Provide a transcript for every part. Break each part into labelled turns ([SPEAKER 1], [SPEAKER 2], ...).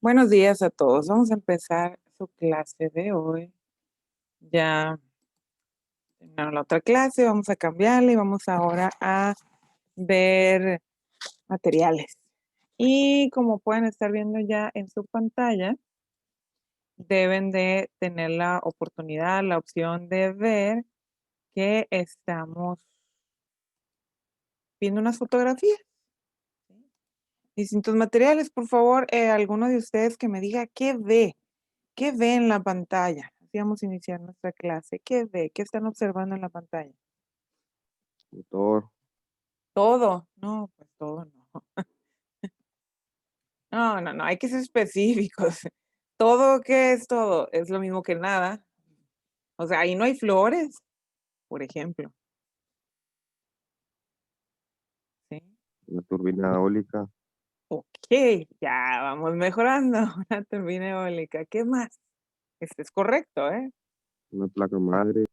[SPEAKER 1] Buenos días a todos. Vamos a empezar su clase de hoy. Ya terminaron la otra clase, vamos a cambiarle y vamos ahora a ver materiales. Y como pueden estar viendo ya en su pantalla, deben de tener la oportunidad, la opción de ver que estamos viendo unas fotografías. Distintos materiales, por favor, alguno de ustedes que me diga qué ve en la pantalla. Así vamos a iniciar nuestra clase. ¿Qué ve? ¿Qué están observando en la pantalla?
[SPEAKER 2] Motor,
[SPEAKER 1] Todo. No, pues todo no. No, no, no, hay que ser específicos. ¿Todo qué es todo? Es lo mismo que nada. O sea, ahí no hay flores, por ejemplo. ¿Sí?
[SPEAKER 2] una turbina eólica,
[SPEAKER 1] Ok, ya vamos mejorando. Una turbina eólica. ¿Qué más? Este es correcto, ¿eh?
[SPEAKER 2] una placa madre,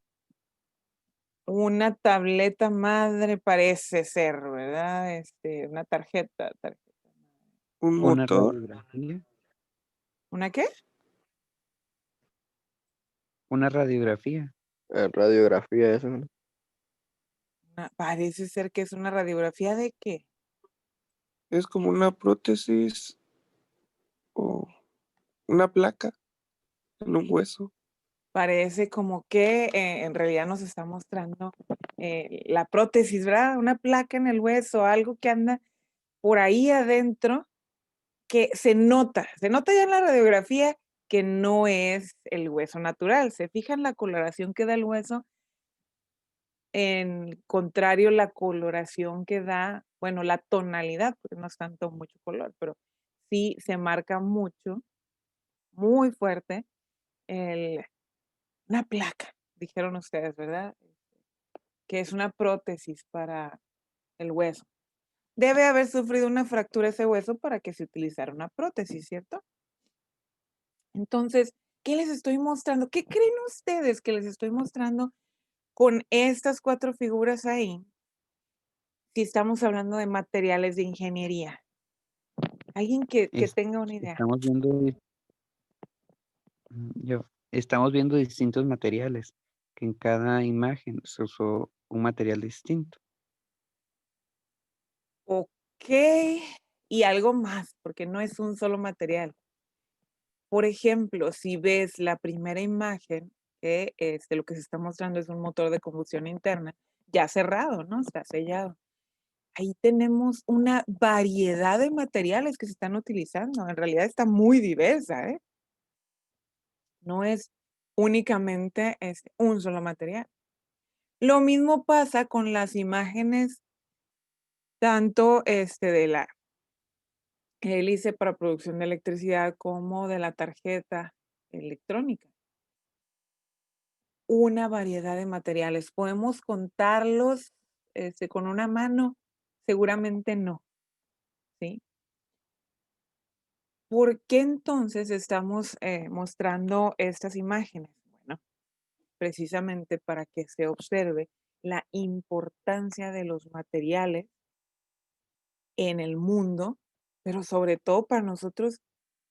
[SPEAKER 1] Una tableta madre parece ser, ¿verdad? Una tarjeta.
[SPEAKER 3] Un
[SPEAKER 4] Una
[SPEAKER 3] motor,
[SPEAKER 4] radiografía,
[SPEAKER 1] ¿Una qué?
[SPEAKER 4] una radiografía.
[SPEAKER 2] radiografía, eso, ¿no?
[SPEAKER 1] Parece ser que es una radiografía de qué.
[SPEAKER 3] es como una prótesis o una placa en un hueso.
[SPEAKER 1] Parece como que en realidad nos está mostrando la prótesis, ¿verdad? Una placa en el hueso, algo que anda por ahí adentro, que se nota ya en la radiografía que no es el hueso natural. Se fijan la coloración que da el hueso, en contrario la coloración que da, bueno, la tonalidad, porque no es tanto mucho color, pero sí se marca mucho, muy fuerte, el una placa, dijeron ustedes, ¿verdad? Que es una prótesis para el hueso. Debe haber sufrido una fractura ese hueso para que se utilizara una prótesis, ¿cierto? Entonces, ¿qué les estoy mostrando? ¿Qué creen ustedes que les estoy mostrando con estas 4 figuras ahí? Si estamos hablando de materiales de ingeniería. Alguien que
[SPEAKER 4] Es-
[SPEAKER 1] tenga una idea.
[SPEAKER 4] Estamos viendo, estamos viendo distintos materiales, que en cada imagen se usó un material distinto.
[SPEAKER 1] Okey, y algo más, porque no es un solo material. Por ejemplo, si ves la primera imagen, que, lo que se está mostrando es un motor de combustión interna, ya cerrado, ¿no? Está sellado. Ahí tenemos una variedad de materiales que se están utilizando. En realidad está muy diversa, ¿eh? No es únicamente, un solo material. Lo mismo pasa con las imágenes, tanto, de la hélice para producción de electricidad como de la tarjeta electrónica. Una variedad de materiales. ¿Podemos contarlos, con una mano? Seguramente no, ¿sí? ¿Por qué entonces estamos, mostrando estas imágenes? Bueno, precisamente para que se observe la importancia de los materiales en el mundo, pero sobre todo para nosotros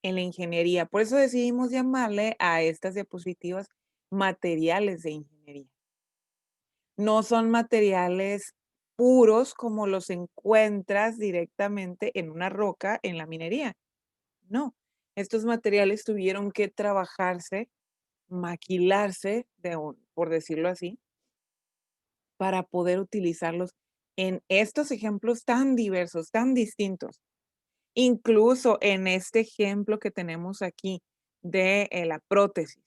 [SPEAKER 1] en la ingeniería. Por eso decidimos llamarle a estas diapositivas materiales de ingeniería. No son materiales puros como los encuentras directamente en una roca en la minería. No, estos materiales tuvieron que trabajarse, maquilarse, por decirlo así, para poder utilizarlos en estos ejemplos tan diversos, tan distintos. Incluso en este ejemplo que tenemos aquí de la prótesis.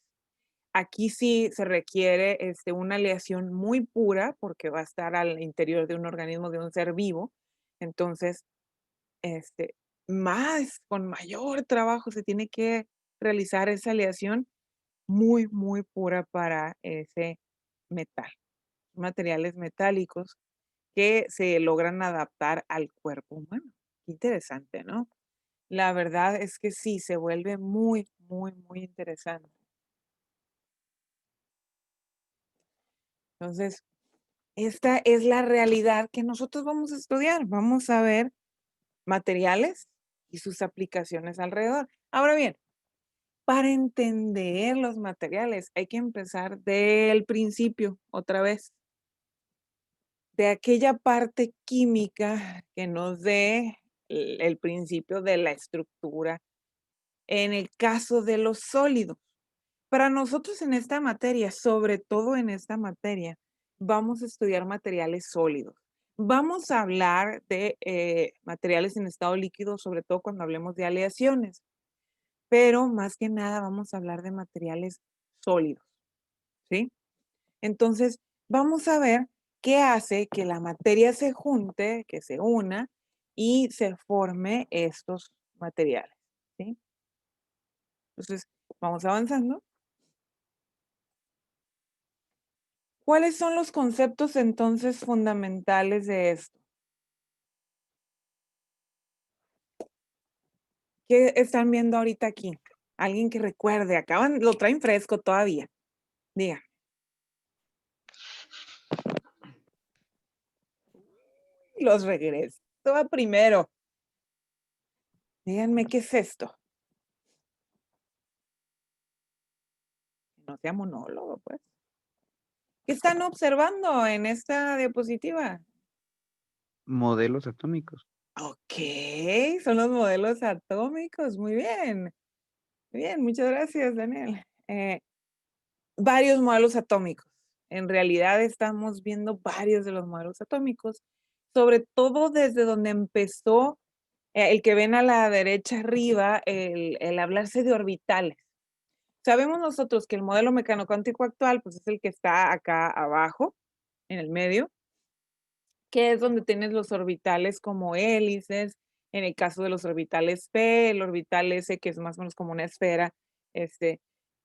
[SPEAKER 1] Aquí sí se requiere una aleación muy pura porque va a estar al interior de un organismo de un ser vivo. Entonces, este, con mayor trabajo se tiene que realizar esa aleación muy, muy pura para ese metal. Materiales metálicos que se logran adaptar al cuerpo humano. Qué interesante, ¿no? La verdad es que sí, se vuelve muy, muy, muy interesante. Entonces, esta es la realidad que nosotros vamos a estudiar. Vamos a ver materiales y sus aplicaciones alrededor. Ahora bien, para entender los materiales hay que empezar del principio, otra vez, de aquella parte química que nos dé el principio de la estructura en el caso de los sólidos. Para nosotros en esta materia, sobre todo en esta materia, vamos a estudiar materiales sólidos. Vamos a hablar de materiales en estado líquido, sobre todo cuando hablemos de aleaciones, pero más que nada vamos a hablar de materiales sólidos, ¿sí? Entonces, vamos a ver qué hace que la materia se junte, que se una y se forme estos materiales, ¿sí? Entonces, vamos avanzando. ¿Cuáles son los conceptos entonces fundamentales de esto? ¿Qué están viendo ahorita aquí? Alguien que recuerde, lo traen fresco todavía. Diga. Los regreso a primero. Díganme, ¿qué es esto? No sea monólogo, pues. ¿Qué están observando en esta diapositiva?
[SPEAKER 4] Modelos atómicos.
[SPEAKER 1] Ok, son los modelos atómicos. Muy bien. Bien, muchas gracias, Daniel. Varios modelos atómicos. En realidad estamos viendo varios de los modelos atómicos, sobre todo desde donde empezó el que ven a la derecha arriba, el hablarse de orbitales. Sabemos nosotros que el modelo mecano-cuántico actual, pues es el que está acá abajo, en el medio, que es donde tienes los orbitales como hélices, en el caso de los orbitales P, el orbital S, que es más o menos como una esfera,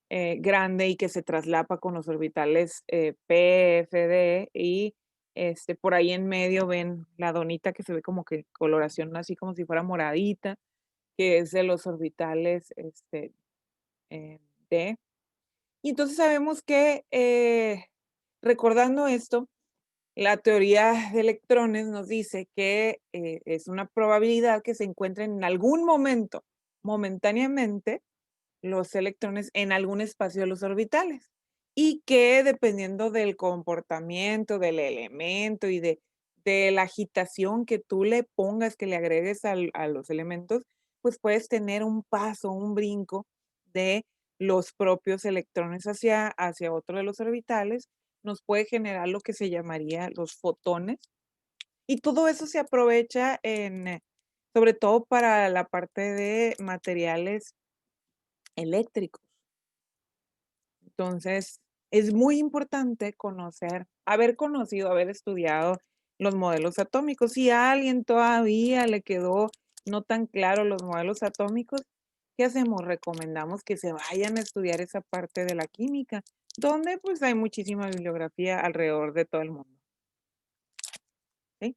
[SPEAKER 1] grande y que se traslapa con los orbitales P, F, D y por ahí en medio ven la donita que se ve como que coloración así como si fuera moradita, que es de los orbitales D. Y entonces sabemos que recordando esto, la teoría de electrones nos dice que es una probabilidad que se encuentren en algún momento, momentáneamente, los electrones en algún espacio de los orbitales y que dependiendo del comportamiento del elemento y de la agitación que tú le pongas, que le agregues a los elementos, pues puedes tener un paso, un brinco de los propios electrones hacia otro de los orbitales, nos puede generar lo que se llamaría los fotones y todo eso se aprovecha sobre todo para la parte de materiales eléctricos. Entonces, es muy importante haber conocido, haber estudiado los modelos atómicos. Si a alguien todavía le quedó no tan claro los modelos atómicos, ¿qué hacemos? Recomendamos que se vayan a estudiar esa parte de la química, donde pues hay muchísima bibliografía alrededor de todo el mundo. ¿Sí?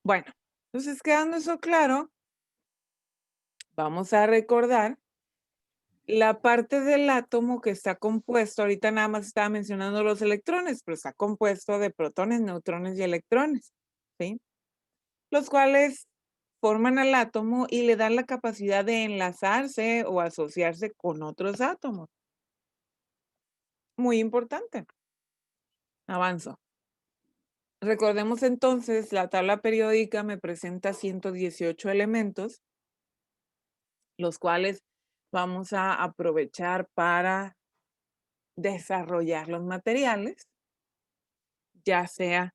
[SPEAKER 1] Bueno, entonces quedando eso claro, vamos a recordar la parte del átomo que está compuesto, ahorita nada más estaba mencionando los electrones, pero está compuesto de protones, neutrones y electrones, ¿sí? Los cuales forman al átomo y le dan la capacidad de enlazarse o asociarse con otros átomos. Muy importante. Avanzo. Recordemos entonces, la tabla periódica me presenta 118 elementos, los cuales vamos a aprovechar para desarrollar los materiales, ya sea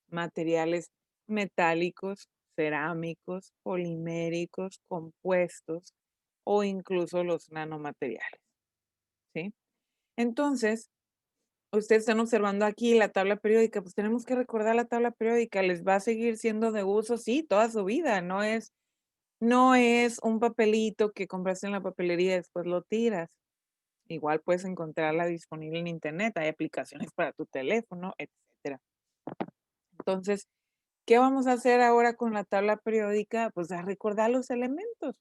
[SPEAKER 1] materiales metálicos, cerámicos, poliméricos, compuestos o incluso los nanomateriales, ¿sí? Entonces, ustedes están observando aquí la tabla periódica, pues tenemos que recordar la tabla periódica, les va a seguir siendo de uso, sí, toda su vida, no es un papelito que compraste en la papelería y después lo tiras. Igual puedes encontrarla disponible en internet, hay aplicaciones para tu teléfono, etcétera. Entonces, ¿qué vamos a hacer ahora con la tabla periódica? Pues a recordar los elementos.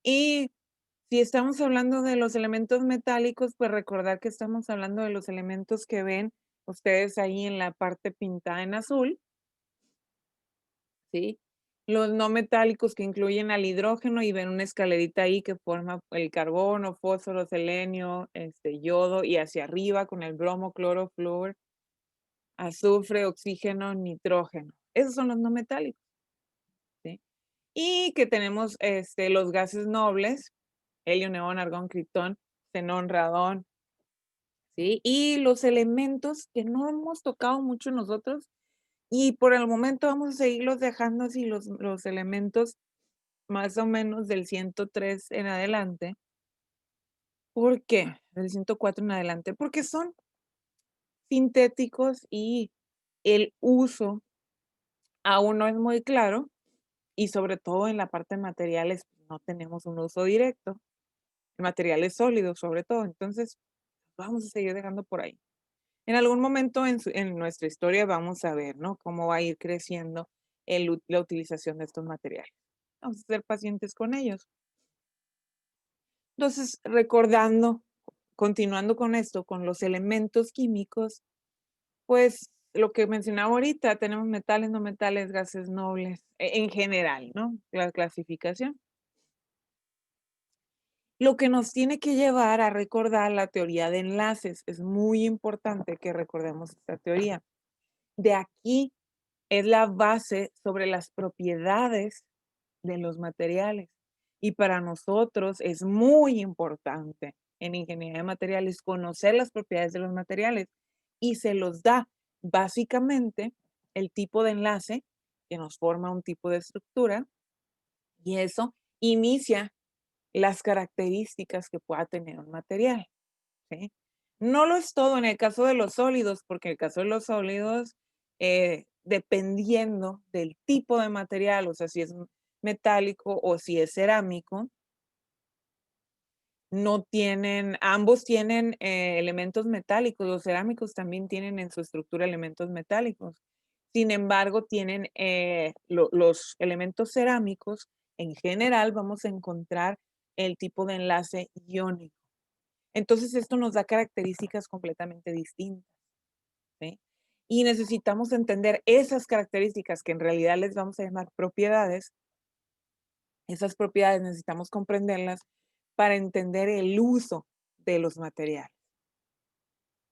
[SPEAKER 1] Y si estamos hablando de los elementos metálicos, pues recordar que estamos hablando de los elementos que ven ustedes ahí en la parte pintada en azul, ¿sí? Los no metálicos que incluyen al hidrógeno y ven una escalerita ahí que forma el carbono, fósforo, selenio, yodo y hacia arriba con el bromo, cloro, flúor, azufre, oxígeno, nitrógeno. Esos son los no metálicos, ¿sí? Y que tenemos los gases nobles, helio, neón, argón, criptón, xenón, radón, ¿sí? Y los elementos que no hemos tocado mucho nosotros y por el momento vamos a seguirlos dejando así, los elementos más o menos del 103 en adelante. ¿Por qué? Del 104 en adelante, porque son sintéticos y el uso aún no es muy claro y sobre todo en la parte de materiales no tenemos un uso directo, materiales sólidos sobre todo, entonces vamos a seguir dejando por ahí. En algún momento en nuestra historia vamos a ver, ¿no? Cómo va a ir creciendo la utilización de estos materiales. Vamos a ser pacientes con ellos. Entonces, continuando con esto, con los elementos químicos, pues lo que mencionaba ahorita, tenemos metales, no metales, gases nobles, en general, ¿no? La clasificación. Lo que nos tiene que llevar a recordar la teoría de enlaces. Es muy importante que recordemos esta teoría. De aquí es la base sobre las propiedades de los materiales. Y para nosotros es muy importante en ingeniería de materiales conocer las propiedades de los materiales y se los da básicamente el tipo de enlace que nos forma un tipo de estructura y eso inicia las características que pueda tener un material, ¿sí? No lo es todo en el caso de los sólidos, porque en el caso de los sólidos, dependiendo del tipo de material, o sea, si es metálico o si es cerámico, no tienen, ambos tienen elementos metálicos, los cerámicos también tienen en su estructura elementos metálicos. Sin embargo, tienen los elementos cerámicos, en general vamos a encontrar el tipo de enlace iónico. Entonces, esto nos da características completamente distintas, ¿sí? Y necesitamos entender esas características que en realidad les vamos a llamar propiedades. Esas propiedades necesitamos comprenderlas para entender el uso de los materiales.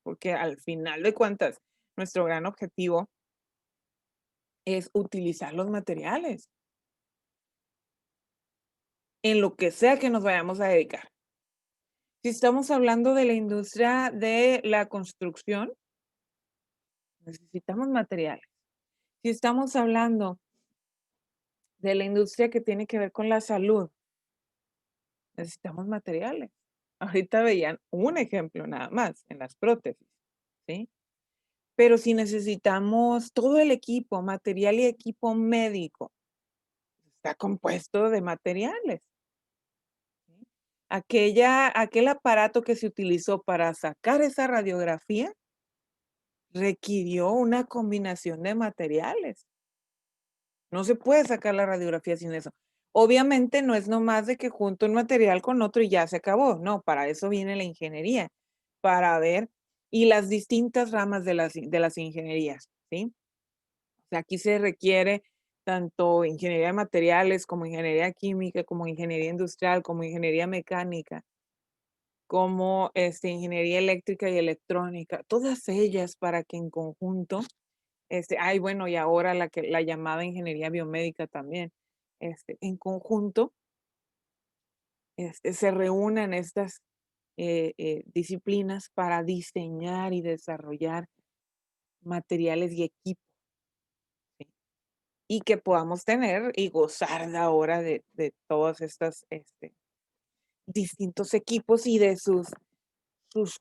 [SPEAKER 1] Porque al final de cuentas, nuestro gran objetivo es utilizar los materiales en lo que sea que nos vayamos a dedicar. Si estamos hablando de la industria de la construcción, necesitamos materiales. Si estamos hablando de la industria que tiene que ver con la salud, necesitamos materiales. Ahorita veían un ejemplo nada más en las prótesis, ¿sí? Pero si necesitamos todo el equipo, material y equipo médico, está compuesto de materiales, ¿sí? Aquel aparato que se utilizó para sacar esa radiografía requirió una combinación de materiales. No se puede sacar la radiografía sin eso. Obviamente no es nomás de que junto un material con otro y ya se acabó. No, para eso viene la ingeniería, para ver y las distintas ramas de las ingenierías, ¿sí? O sea, aquí se requiere tanto ingeniería de materiales como ingeniería química, como ingeniería industrial, como ingeniería mecánica, como ingeniería eléctrica y electrónica, todas ellas para que en conjunto bueno, y ahora la llamada ingeniería biomédica también, en conjunto, se reúnen estas disciplinas para diseñar y desarrollar materiales y equipos, ¿sí? Y que podamos tener y gozar de ahora de todos estos distintos equipos y de sus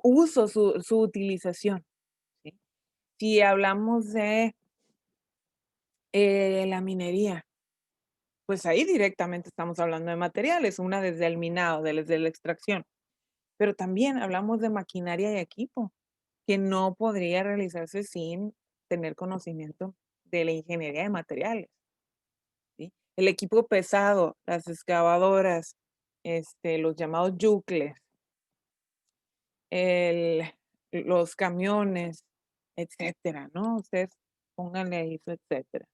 [SPEAKER 1] usos, su utilización, ¿sí? Si hablamos de la minería, pues ahí directamente estamos hablando de materiales, una desde el minado, desde la extracción, pero también hablamos de maquinaria y equipo, que no podría realizarse sin tener conocimiento de la ingeniería de materiales, ¿sí? El equipo pesado, las excavadoras, los llamados yucles, el los camiones, etcétera, ¿no? Ustedes pónganle ahí su etcétera.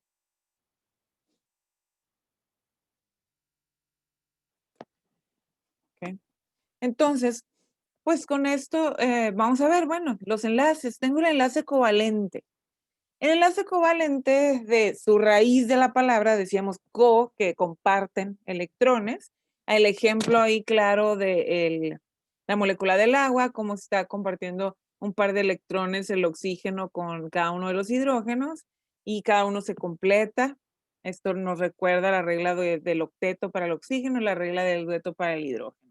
[SPEAKER 1] Entonces, pues con esto vamos a ver, bueno, los enlaces. Tengo el enlace covalente. El enlace covalente, de su raíz de la palabra, decíamos co, que comparten electrones. El ejemplo ahí claro de la molécula del agua, cómo está compartiendo un par de electrones el oxígeno con cada uno de los hidrógenos y cada uno se completa. Esto nos recuerda la regla del octeto para el oxígeno y la regla del dueto para el hidrógeno.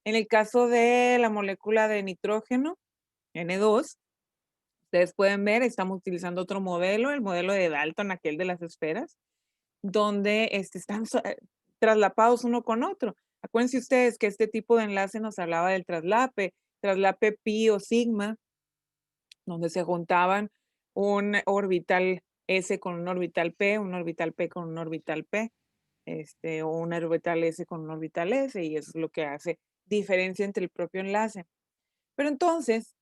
[SPEAKER 1] En el caso de la molécula de nitrógeno, N2, ustedes pueden ver, estamos utilizando otro modelo, el modelo de Dalton, aquel de las esferas, donde están traslapados uno con otro. Acuérdense ustedes que este tipo de enlace nos hablaba del traslape pi o sigma, donde se juntaban un orbital S con un orbital P, un orbital P con un orbital P, o un orbital S con un orbital S, y eso es lo que hace diferencia entre el propio enlace. Pero entonces,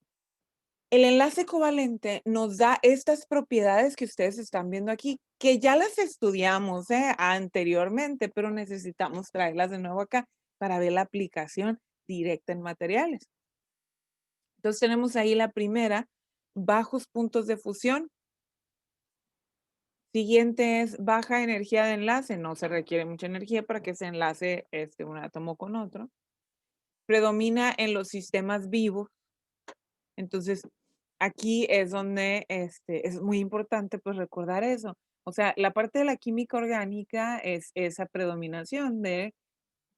[SPEAKER 1] el enlace covalente nos da estas propiedades que ustedes están viendo aquí, que ya las estudiamos anteriormente, pero necesitamos traerlas de nuevo acá para ver la aplicación directa en materiales. Entonces tenemos ahí la primera, bajos puntos de fusión. Siguiente es baja energía de enlace, no se requiere mucha energía para que se enlace un átomo con otro. Predomina en los sistemas vivos. Entonces, aquí es donde es muy importante pues recordar eso. O sea, la parte de la química orgánica es esa predominación de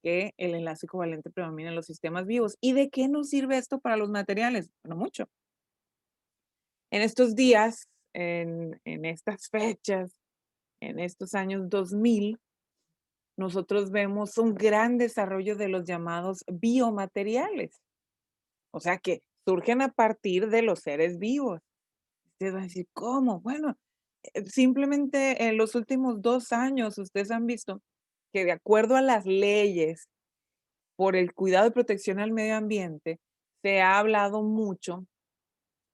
[SPEAKER 1] que el enlace covalente predomina en los sistemas vivos. ¿Y de qué nos sirve esto para los materiales? Bueno, mucho. En estos días, en estas fechas, en estos años 2000, nosotros vemos un gran desarrollo de los llamados biomateriales. O sea, que surgen a partir de los seres vivos. Ustedes van a decir, ¿cómo? Bueno, simplemente en los últimos 2 años ustedes han visto que de acuerdo a las leyes por el cuidado y protección al medio ambiente, se ha hablado mucho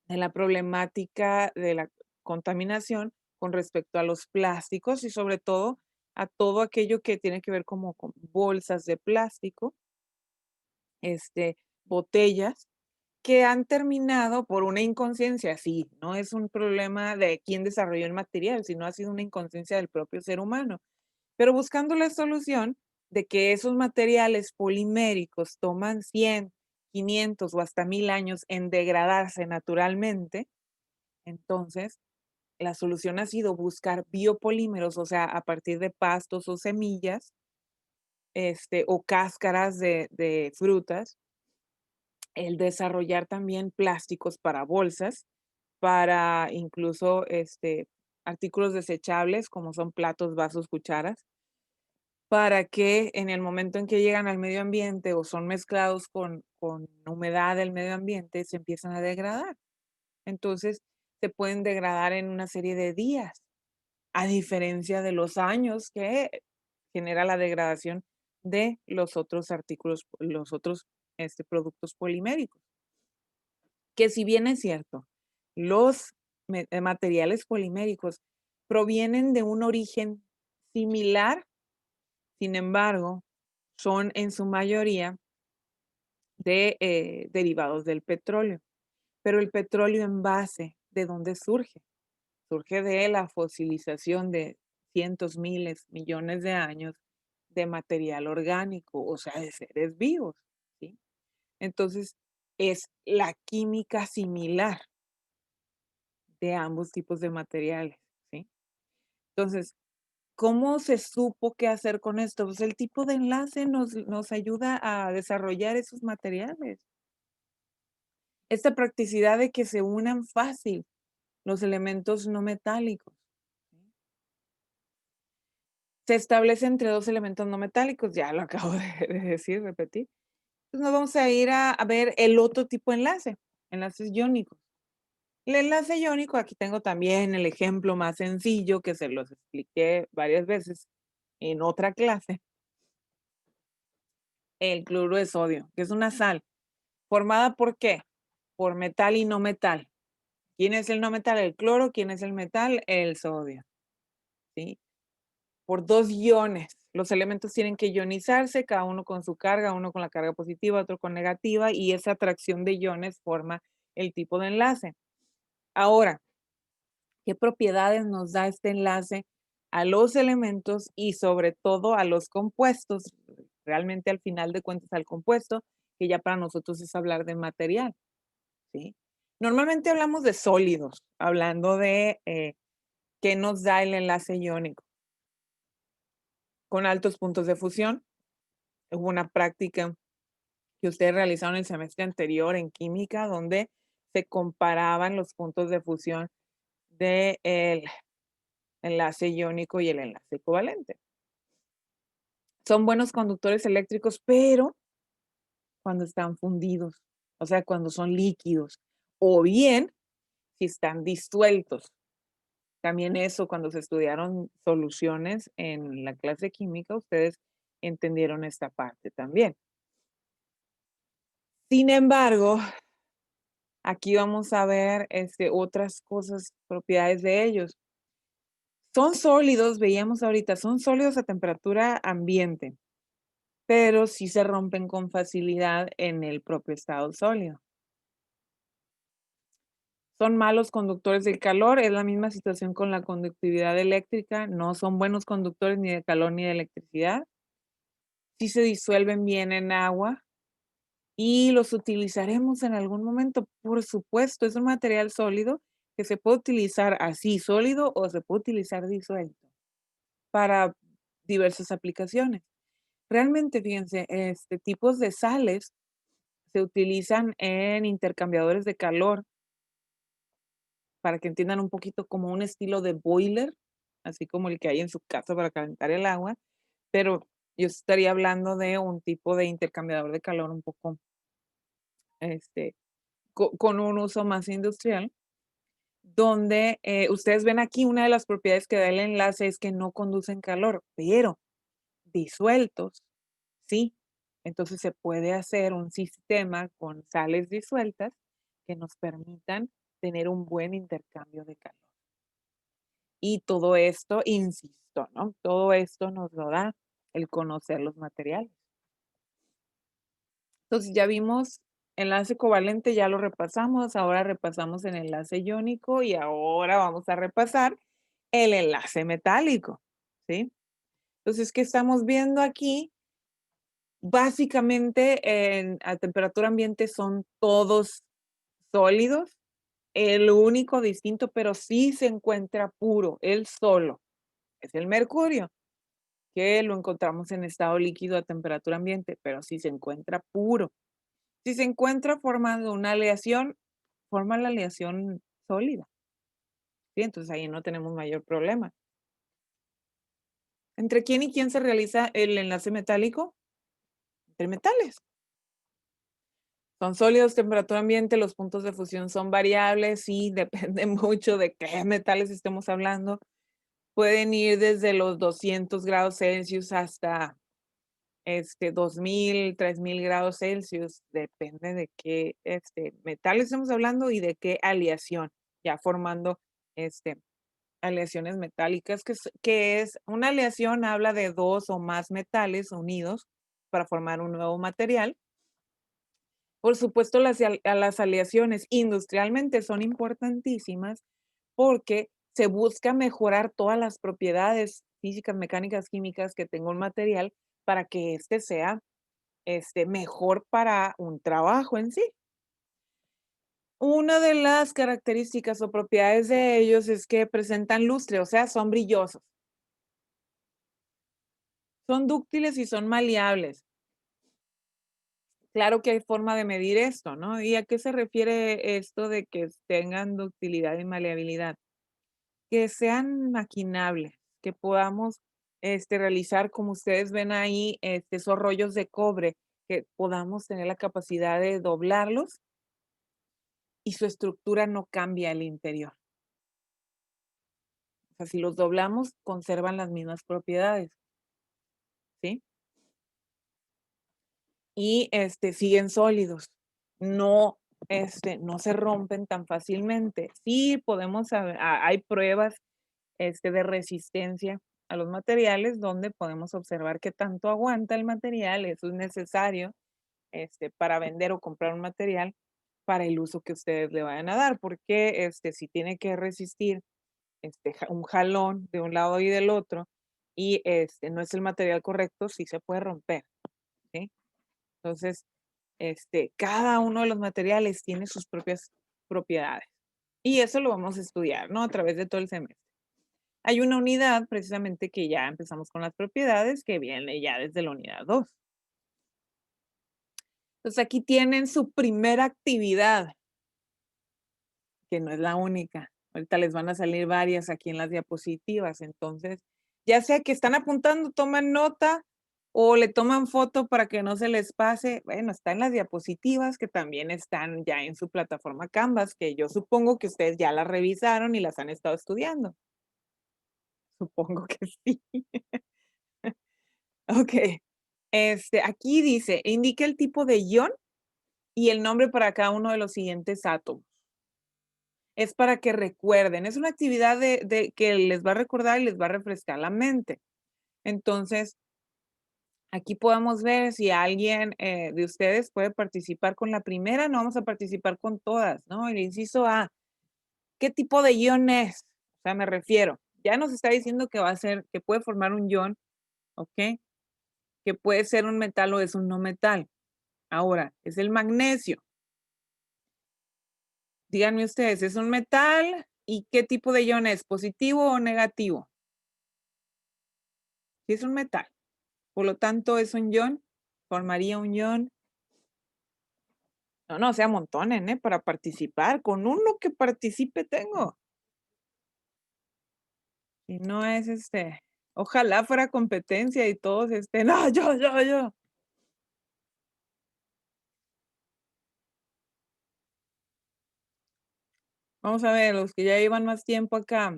[SPEAKER 1] de la problemática de la contaminación con respecto a los plásticos y sobre todo a todo aquello que tiene que ver como con bolsas de plástico, botellas, que han terminado por una inconsciencia, sí, no es un problema de quién desarrolló el material, sino ha sido una inconsciencia del propio ser humano. Pero buscando la solución de que esos materiales poliméricos toman 100, 500 o hasta 1000 años en degradarse naturalmente, entonces la solución ha sido buscar biopolímeros, o sea, a partir de pastos o semillas, o cáscaras de frutas, el desarrollar también plásticos para bolsas, para incluso artículos desechables como son platos, vasos, cucharas, para que en el momento en que llegan al medio ambiente o son mezclados con humedad del medio ambiente, se empiezan a degradar. Entonces, se pueden degradar en una serie de días, a diferencia de los años que genera la degradación de los otros artículos, los otros productos poliméricos. Que si bien es cierto, los materiales poliméricos provienen de un origen similar, sin embargo, son en su mayoría derivados del petróleo. Pero el petróleo en base, ¿de dónde surge? Surge de la fosilización de cientos, miles, millones de años de material orgánico, o sea, de seres vivos, ¿sí? Entonces, es la química similar de ambos tipos de materiales, ¿sí? Entonces, ¿cómo se supo qué hacer con esto? Pues el tipo de enlace nos ayuda a desarrollar esos materiales. Esta practicidad de que se unan fácil los elementos no metálicos. Se establece entre dos elementos no metálicos, ya lo acabo de decir, repetir. Entonces nos vamos a ir a ver el otro tipo de enlace, enlaces iónicos. El enlace iónico, aquí tengo también el ejemplo más sencillo que se los expliqué varias veces en otra clase. El cloruro de sodio, que es una sal. ¿Formada por qué? Por metal y no metal. ¿Quién es el no metal? El cloro. ¿Quién es el metal? El sodio. ¿Sí? Por dos iones. Los elementos tienen que ionizarse, cada uno con su carga, uno con la carga positiva, otro con negativa, y esa atracción de iones forma el tipo de enlace. Ahora, ¿qué propiedades nos da este enlace a los elementos y sobre todo a los compuestos? Realmente al final de cuentas al compuesto, que ya para nosotros es hablar de material, ¿sí? Normalmente hablamos de sólidos, hablando de qué nos da el enlace iónico. Con altos puntos de fusión. Hubo una práctica que ustedes realizaron el semestre anterior en química, donde se comparaban los puntos de fusión del enlace iónico y el enlace covalente. Son buenos conductores eléctricos, pero cuando están fundidos, o sea, cuando son líquidos, o bien si están disueltos. También eso, cuando se estudiaron soluciones en la clase de química, ustedes entendieron esta parte también. Sin embargo, aquí vamos a ver otras cosas, propiedades de ellos. Son sólidos, veíamos ahorita, son sólidos a temperatura ambiente, pero sí se rompen con facilidad en el propio estado sólido. Son malos conductores del calor, es la misma situación con la conductividad eléctrica, no son buenos conductores ni de calor ni de electricidad. Sí se disuelven bien en agua y los utilizaremos en algún momento, por supuesto, es un material sólido que se puede utilizar así sólido o se puede utilizar disuelto para diversas aplicaciones. Realmente, fíjense, tipos de sales se utilizan en intercambiadores de calor para que entiendan un poquito como un estilo de boiler, así como el que hay en su casa para calentar el agua, pero yo estaría hablando de un tipo de intercambiador de calor un poco, con un uso más industrial, donde ustedes ven aquí una de las propiedades que da el enlace es que no conducen calor, pero disueltos, sí. Entonces se puede hacer un sistema con sales disueltas que nos permitan tener un buen intercambio de calor. Y todo esto, insisto, ¿no? Todo esto nos lo da el conocer los materiales. Entonces ya vimos enlace covalente, ya lo repasamos, ahora repasamos el enlace iónico y ahora vamos a repasar el enlace metálico, ¿sí? Entonces, ¿qué estamos viendo aquí? Básicamente, a temperatura ambiente son todos sólidos. El único distinto, pero sí se encuentra puro, él solo, es el mercurio, que lo encontramos en estado líquido a temperatura ambiente, pero sí se encuentra puro. Si se encuentra formando una aleación, forma la aleación sólida. ¿Sí? Entonces ahí no tenemos mayor problema. ¿Entre quién y quién se realiza el enlace metálico? Entre metales. Son sólidos, temperatura ambiente, los puntos de fusión son variables y depende mucho de qué metales estemos hablando. Pueden ir desde los 200 grados Celsius hasta 2000, 3000 grados Celsius. Depende de qué metal estemos hablando y de qué aleación, ya formando aleaciones metálicas, que es una aleación, habla de dos o más metales unidos para formar un nuevo material. Por supuesto, las aleaciones industrialmente son importantísimas porque se busca mejorar todas las propiedades físicas, mecánicas, químicas que tenga un material para que sea mejor para un trabajo en sí. Una de las características o propiedades de ellos es que presentan lustre, o sea, son brillosos. Son dúctiles y son maleables. Claro que hay forma de medir esto, ¿no? ¿Y a qué se refiere esto de que tengan ductilidad y maleabilidad? Que sean maquinables, que podamos realizar, como ustedes ven ahí, esos rollos de cobre, que podamos tener la capacidad de doblarlos y su estructura no cambia al interior. O sea, si los doblamos, conservan las mismas propiedades, ¿sí? Y siguen sólidos, no, no se rompen tan fácilmente. Sí podemos, hay pruebas de resistencia a los materiales donde podemos observar qué tanto aguanta el material. Eso es necesario para vender o comprar un material para el uso que ustedes le vayan a dar, porque si tiene que resistir un jalón de un lado y del otro y no es el material correcto, sí se puede romper, ¿sí? Entonces, cada uno de los materiales tiene sus propias propiedades y eso lo vamos a estudiar, ¿no? A través de todo el semestre. Hay una unidad precisamente que ya empezamos con las propiedades que viene ya desde la unidad 2. Entonces aquí tienen su primera actividad, que no es la única. Ahorita les van a salir varias aquí en las diapositivas. Entonces, ya sea que están apuntando, toman nota o le toman foto para que no se les pase. Bueno, está en las diapositivas que también están ya en su plataforma Canvas, que yo supongo que ustedes ya las revisaron y las han estado estudiando. Supongo que sí. Ok. Aquí dice, indica el tipo de ion y el nombre para cada uno de los siguientes átomos. Es para que recuerden, es una actividad que les va a recordar y les va a refrescar la mente. Entonces, aquí podemos ver si alguien de ustedes puede participar con la primera, no vamos a participar con todas, ¿no? El inciso A, ¿qué tipo de ion es? O sea, me refiero, ya nos está diciendo que va a ser, que puede formar un ion, ¿ok? Que puede ser un metal o es un no metal. Ahora, es el magnesio. Díganme ustedes, ¿es un metal? ¿Y qué tipo de ion es? ¿Positivo o negativo? Si es un metal. Por lo tanto, es un ion. Formaría un ion. No, o sea, montones, para participar. Con uno que participe tengo. Si no es ojalá fuera competencia y todos no, yo. Vamos a ver, los que ya llevan más tiempo acá.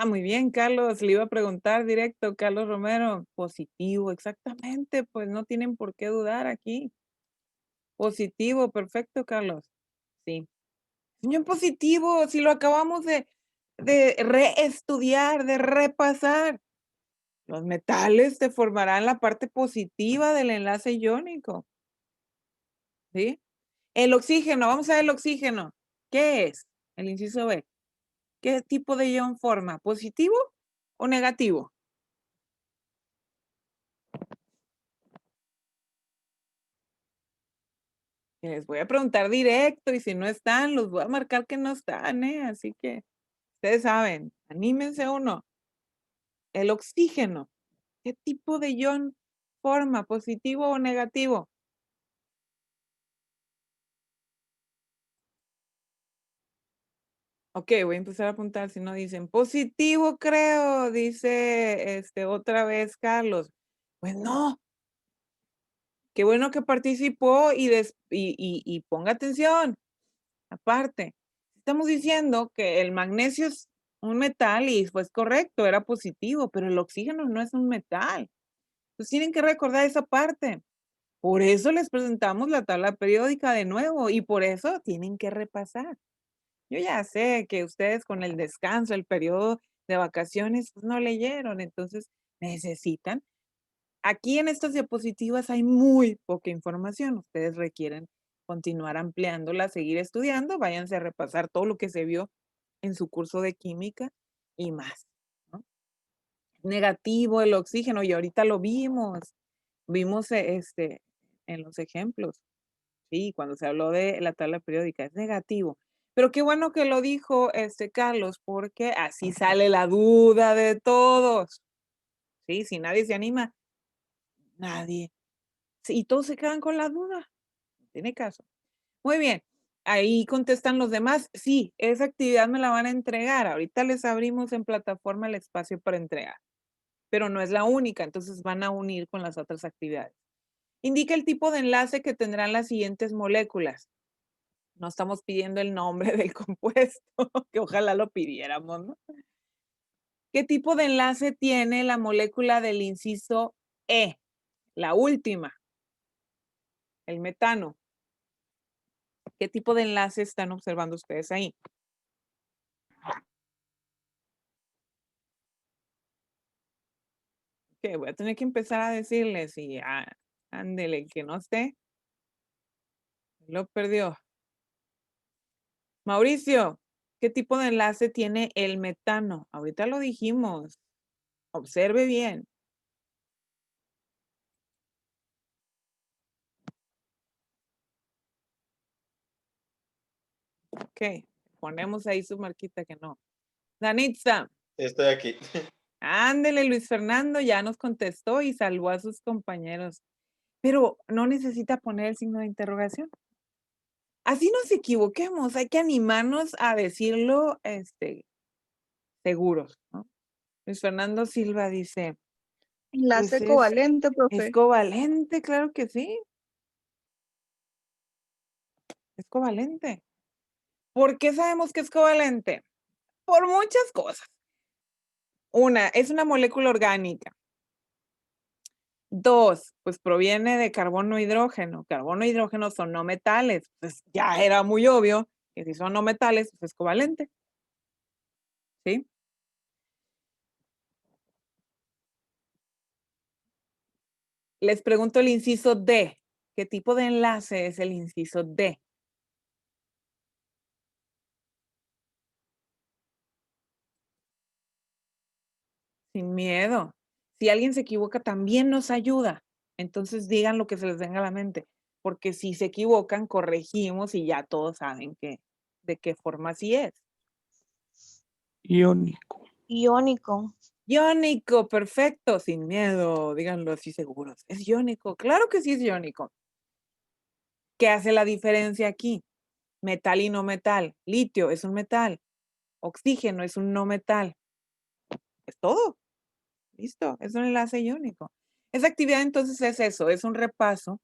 [SPEAKER 1] Muy bien, Carlos, le iba a preguntar directo, Carlos Romero. Positivo, exactamente, pues no tienen por qué dudar aquí. Positivo, perfecto, Carlos. Sí. Señor positivo, si lo acabamos de reestudiar, de repasar. Los metales te formarán la parte positiva del enlace iónico. ¿Sí? El oxígeno, vamos a ver el oxígeno. ¿Qué es? El inciso B. ¿Qué tipo de ion forma? ¿Positivo o negativo? Les voy a preguntar directo y si no están, los voy a marcar que no están, ¿eh? Así que ustedes saben, anímense uno. El oxígeno, ¿qué tipo de ion forma? ¿Positivo o negativo? Ok, voy a empezar a apuntar si no dicen positivo, creo, dice otra vez Carlos. Pues no. Qué bueno que participó y ponga atención. Aparte, estamos diciendo que el magnesio es un metal y pues correcto, era positivo, pero el oxígeno no es un metal. Entonces tienen que recordar esa parte. Por eso les presentamos la tabla periódica de nuevo y por eso tienen que repasar. Yo ya sé que ustedes con el descanso, el periodo de vacaciones, pues no leyeron, entonces necesitan. Aquí en estas diapositivas hay muy poca información. Ustedes requieren continuar ampliándola, seguir estudiando, váyanse a repasar todo lo que se vio en su curso de química y más, ¿no? Negativo el oxígeno y ahorita lo vimos en los ejemplos. Sí, cuando se habló de la tabla periódica, es negativo. Pero qué bueno que lo dijo Carlos, porque así sale la duda de todos. Sí, si nadie se anima, nadie. Sí, y todos se quedan con la duda. No tiene caso. Muy bien. Ahí contestan los demás. Sí, esa actividad me la van a entregar. Ahorita les abrimos en plataforma el espacio para entregar. Pero no es la única, entonces van a unir con las otras actividades. Indica el tipo de enlace que tendrán las siguientes moléculas. No estamos pidiendo el nombre del compuesto, que ojalá lo pidiéramos, ¿no? ¿Qué tipo de enlace tiene la molécula del inciso E? La última, el metano. ¿Qué tipo de enlace están observando ustedes ahí? Ok, voy a tener que empezar a decirles y ándele, el que no esté, lo perdió. Mauricio, ¿qué tipo de enlace tiene el metano? Ahorita lo dijimos. Observe bien. Ok, ponemos ahí su marquita que no. Danitza,
[SPEAKER 5] Estoy aquí.
[SPEAKER 1] ándele, Luis Fernando ya nos contestó y salvó a sus compañeros. Pero no necesita poner el signo de interrogación. Así nos equivoquemos, hay que animarnos a decirlo seguros, ¿no? Luis Fernando Silva dice,
[SPEAKER 6] Enlace
[SPEAKER 1] pues
[SPEAKER 6] covalente,
[SPEAKER 1] es
[SPEAKER 6] profe.
[SPEAKER 1] covalente, claro que sí. Es covalente. ¿Por qué sabemos que es covalente? Por muchas cosas. Una, es una molécula orgánica. Dos, pues proviene de carbono e hidrógeno. Carbono e hidrógeno son no metales. Pues ya era muy obvio que si son no metales, pues es covalente. ¿Sí? Les pregunto el inciso D. ¿Qué tipo de enlace es el inciso D? Sin miedo. Si alguien se equivoca, también nos ayuda. Entonces digan lo que se les venga a la mente. Porque si se equivocan, corregimos y ya todos saben de qué forma sí es.
[SPEAKER 3] Iónico.
[SPEAKER 6] Iónico.
[SPEAKER 1] Iónico, perfecto, sin miedo, díganlo así seguros. Es iónico, claro que sí es iónico. ¿Qué hace la diferencia aquí? Metal y no metal. Litio es un metal. Oxígeno es un no metal. Es todo. Listo, es un enlace iónico. Esa actividad entonces es eso, es un repaso.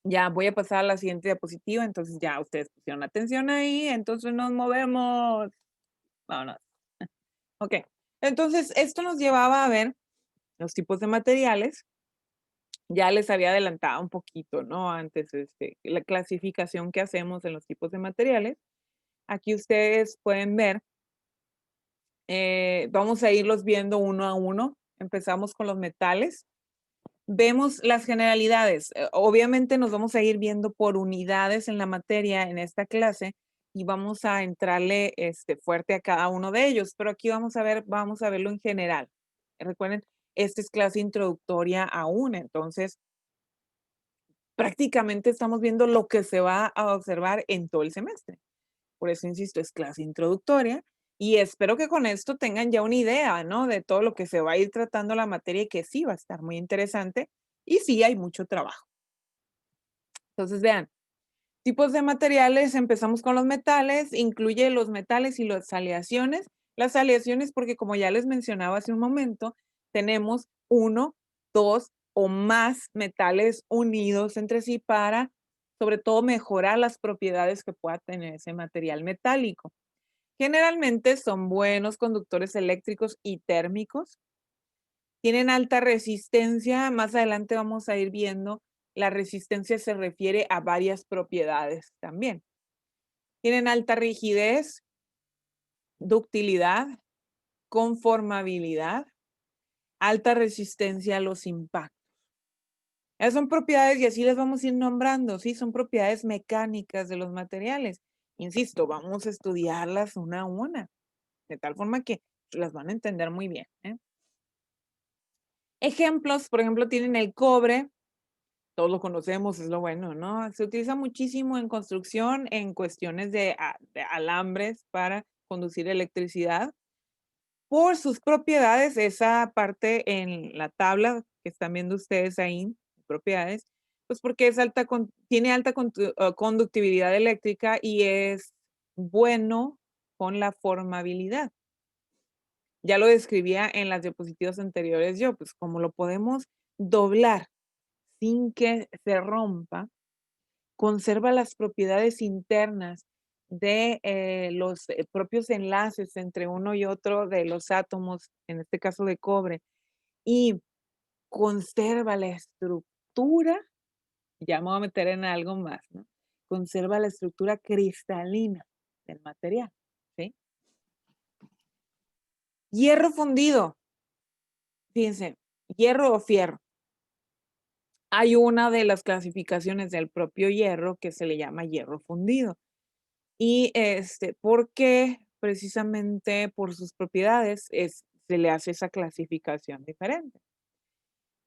[SPEAKER 1] Ya voy a pasar a la siguiente diapositiva, entonces ya ustedes pusieron atención ahí, entonces nos movemos. Vámonos. Ok, entonces esto nos llevaba a ver los tipos de materiales. Ya les había adelantado un poquito, ¿no? Antes, la clasificación que hacemos en los tipos de materiales. Aquí ustedes pueden ver, vamos a irlos viendo uno a uno. Empezamos con los metales. Vemos las generalidades. Obviamente nos vamos a ir viendo por unidades en la materia en esta clase y vamos a entrarle fuerte a cada uno de ellos, pero aquí vamos a verlo en general. Recuerden, esta es clase introductoria aún, entonces prácticamente estamos viendo lo que se va a observar en todo el semestre. Por eso, insisto, es clase introductoria y espero que con esto tengan ya una idea, ¿no? De todo lo que se va a ir tratando la materia y que sí va a estar muy interesante y sí hay mucho trabajo. Entonces, vean, tipos de materiales, empezamos con los metales, incluye los metales y las aleaciones. Las aleaciones porque como ya les mencionaba hace un momento, tenemos 1, 2 o más metales unidos entre sí para, sobre todo, mejorar las propiedades que pueda tener ese material metálico. Generalmente son buenos conductores eléctricos y térmicos. Tienen alta resistencia. Más adelante vamos a ir viendo, la resistencia se refiere a varias propiedades también. Tienen alta rigidez, ductilidad, conformabilidad, alta resistencia a los impactos. Esas son propiedades y así las vamos a ir nombrando, ¿sí? Son propiedades mecánicas de los materiales. Insisto, vamos a estudiarlas una a una, de tal forma que las van a entender muy bien, ¿eh? Ejemplos, por ejemplo, tienen el cobre. Todos lo conocemos, es lo bueno, ¿no? Se utiliza muchísimo en construcción, en cuestiones de alambres para conducir electricidad. Por sus propiedades, esa parte en la tabla que están viendo ustedes ahí, propiedades, pues porque tiene alta conductividad eléctrica y es bueno con la formabilidad. Ya lo describía en las diapositivas anteriores yo, pues como lo podemos doblar sin que se rompa, conserva las propiedades internas de los propios enlaces entre uno y otro de los átomos, en este caso de cobre, y conserva la estructura, ya me voy a meter en algo más, ¿no? Conserva la estructura cristalina del material, ¿sí? Hierro fundido. Fíjense, ¿Hierro o fierro? Hay una de las clasificaciones del propio hierro que se le llama hierro fundido. Y porque precisamente por sus propiedades se le hace esa clasificación diferente.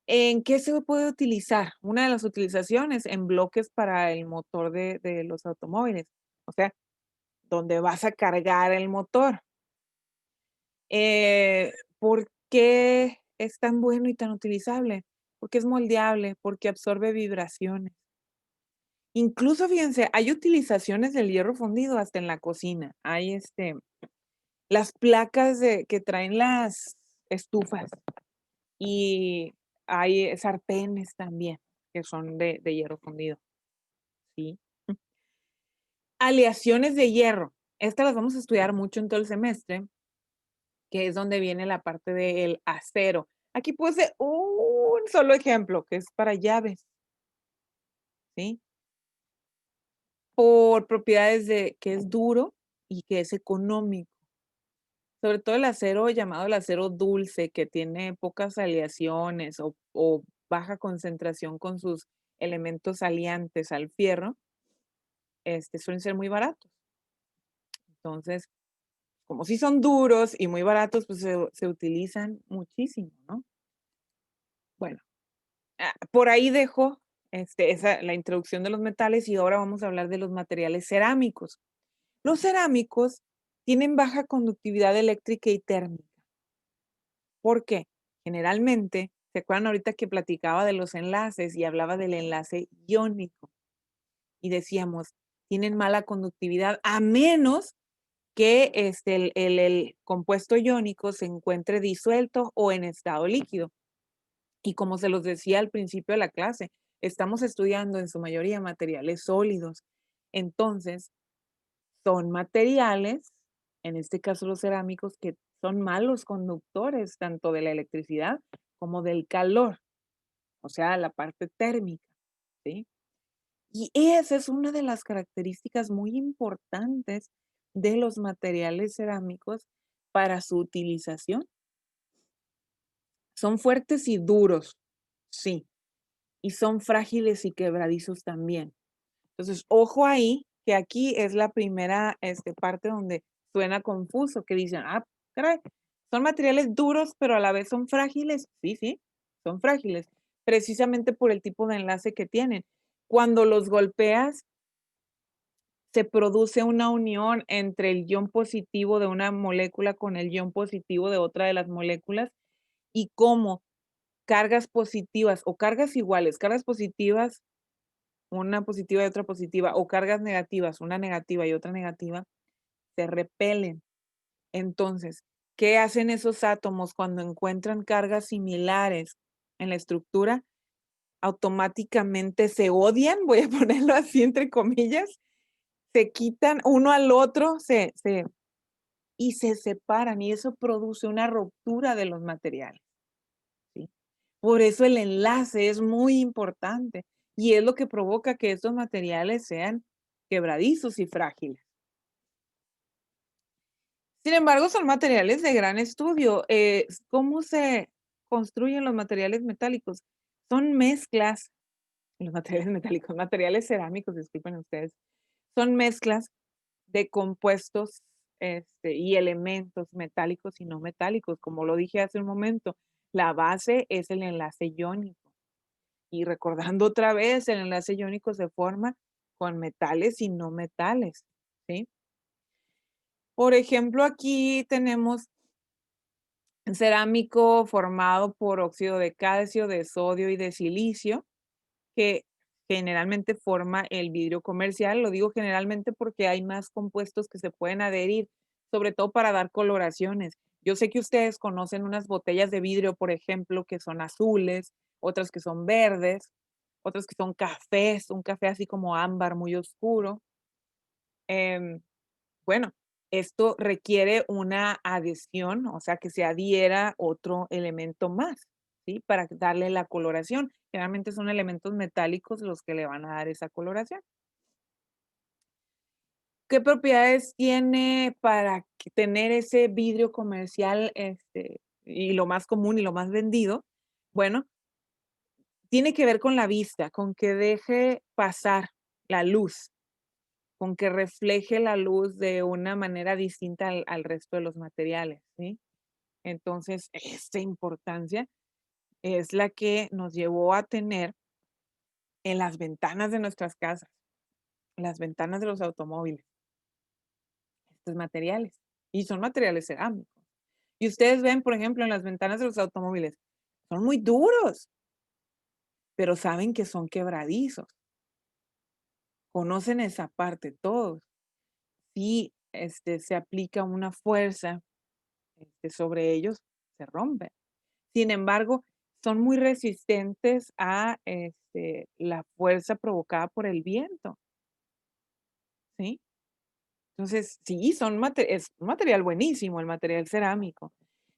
[SPEAKER 1] ¿En qué se puede utilizar? Una de las utilizaciones en bloques para el motor de los automóviles, o sea, donde vas a cargar el motor. ¿Por qué es tan bueno y tan utilizable? Porque es moldeable, porque absorbe vibraciones. Incluso, fíjense, hay utilizaciones del hierro fundido hasta en la cocina. Hay las placas que traen las estufas y hay sartenes también que son de hierro fundido. Sí. Aleaciones de hierro. Estas las vamos a estudiar mucho en todo el semestre, que es donde viene la parte del acero. Aquí puse un solo ejemplo, que es para llaves, ¿sí? Por propiedades de que es duro y que es económico. Sobre todo el acero llamado el acero dulce, que tiene pocas aleaciones o baja concentración con sus elementos aliantes al fierro, suelen ser muy baratos. Entonces, como sí son duros y muy baratos, pues se utilizan muchísimo, ¿no? Bueno, por ahí dejo la introducción de los metales y ahora vamos a hablar de los materiales cerámicos. Los cerámicos tienen baja conductividad eléctrica y térmica. ¿Por qué? Generalmente, ¿se acuerdan ahorita que platicaba de los enlaces y hablaba del enlace iónico? Y decíamos, tienen mala conductividad a menos que el compuesto iónico se encuentre disuelto o en estado líquido. Y como se los decía al principio de la clase, estamos estudiando en su mayoría materiales sólidos. Entonces, son materiales, en este caso los cerámicos, que son malos conductores tanto de la electricidad como del calor, o sea, la parte térmica, ¿sí? Y esa es una de las características muy importantes de los materiales cerámicos para su utilización. Son fuertes y duros, sí, y son frágiles y quebradizos también. Entonces, ojo ahí, que aquí es la primera parte donde suena confuso, que dicen, caray, son materiales duros, pero a la vez son frágiles. Sí, sí, son frágiles, precisamente por el tipo de enlace que tienen. Cuando los golpeas, se produce una unión entre el ion positivo de una molécula con el ion positivo de otra de las moléculas y cómo cargas positivas o cargas iguales, cargas positivas, una positiva y otra positiva, o cargas negativas, una negativa y otra negativa, se repelen. Entonces, ¿qué hacen esos átomos cuando encuentran cargas similares en la estructura? Automáticamente se odian, voy a ponerlo así entre comillas, se quitan uno al otro, y se separan, y eso produce una ruptura de los materiales, ¿sí? Por eso el enlace es muy importante y es lo que provoca que estos materiales sean quebradizos y frágiles. Sin embargo, son materiales de gran estudio. ¿Cómo se construyen los materiales metálicos? Son mezclas, los materiales metálicos, materiales cerámicos, disculpen ustedes, son mezclas de compuestos y elementos metálicos y no metálicos. Como lo dije hace un momento, la base es el enlace iónico. Y recordando otra vez, el enlace iónico se forma con metales y no metales, ¿sí? Por ejemplo, aquí tenemos cerámico formado por óxido de calcio, de sodio y de silicio, que generalmente forma el vidrio comercial. Lo digo generalmente porque hay más compuestos que se pueden adherir, sobre todo para dar coloraciones. Yo sé que ustedes conocen unas botellas de vidrio, por ejemplo, que son azules, otras que son verdes, otras que son cafés, un café así como ámbar muy oscuro. Em, bueno, esto requiere una adhesión, o sea, que se adhiera otro elemento más, ¿sí? Para darle la coloración. Generalmente son elementos metálicos los que le van a dar esa coloración. ¿Qué propiedades tiene para tener ese vidrio comercial, y lo más común y lo más vendido? Bueno, tiene que ver con la vista, con que deje pasar la luz, con que refleje la luz de una manera distinta al resto de los materiales, ¿sí? Entonces, esta importancia es la que nos llevó a tener en las ventanas de nuestras casas, las ventanas de los automóviles, estos materiales. Y son materiales cerámicos. Y ustedes ven, por ejemplo, en las ventanas de los automóviles, son muy duros, pero saben que son quebradizos. Conocen esa parte todos. Si se aplica una fuerza sobre ellos, se rompen. Sin embargo, son muy resistentes a la fuerza provocada por el viento, ¿sí? Entonces, sí, es un material buenísimo, el material cerámico.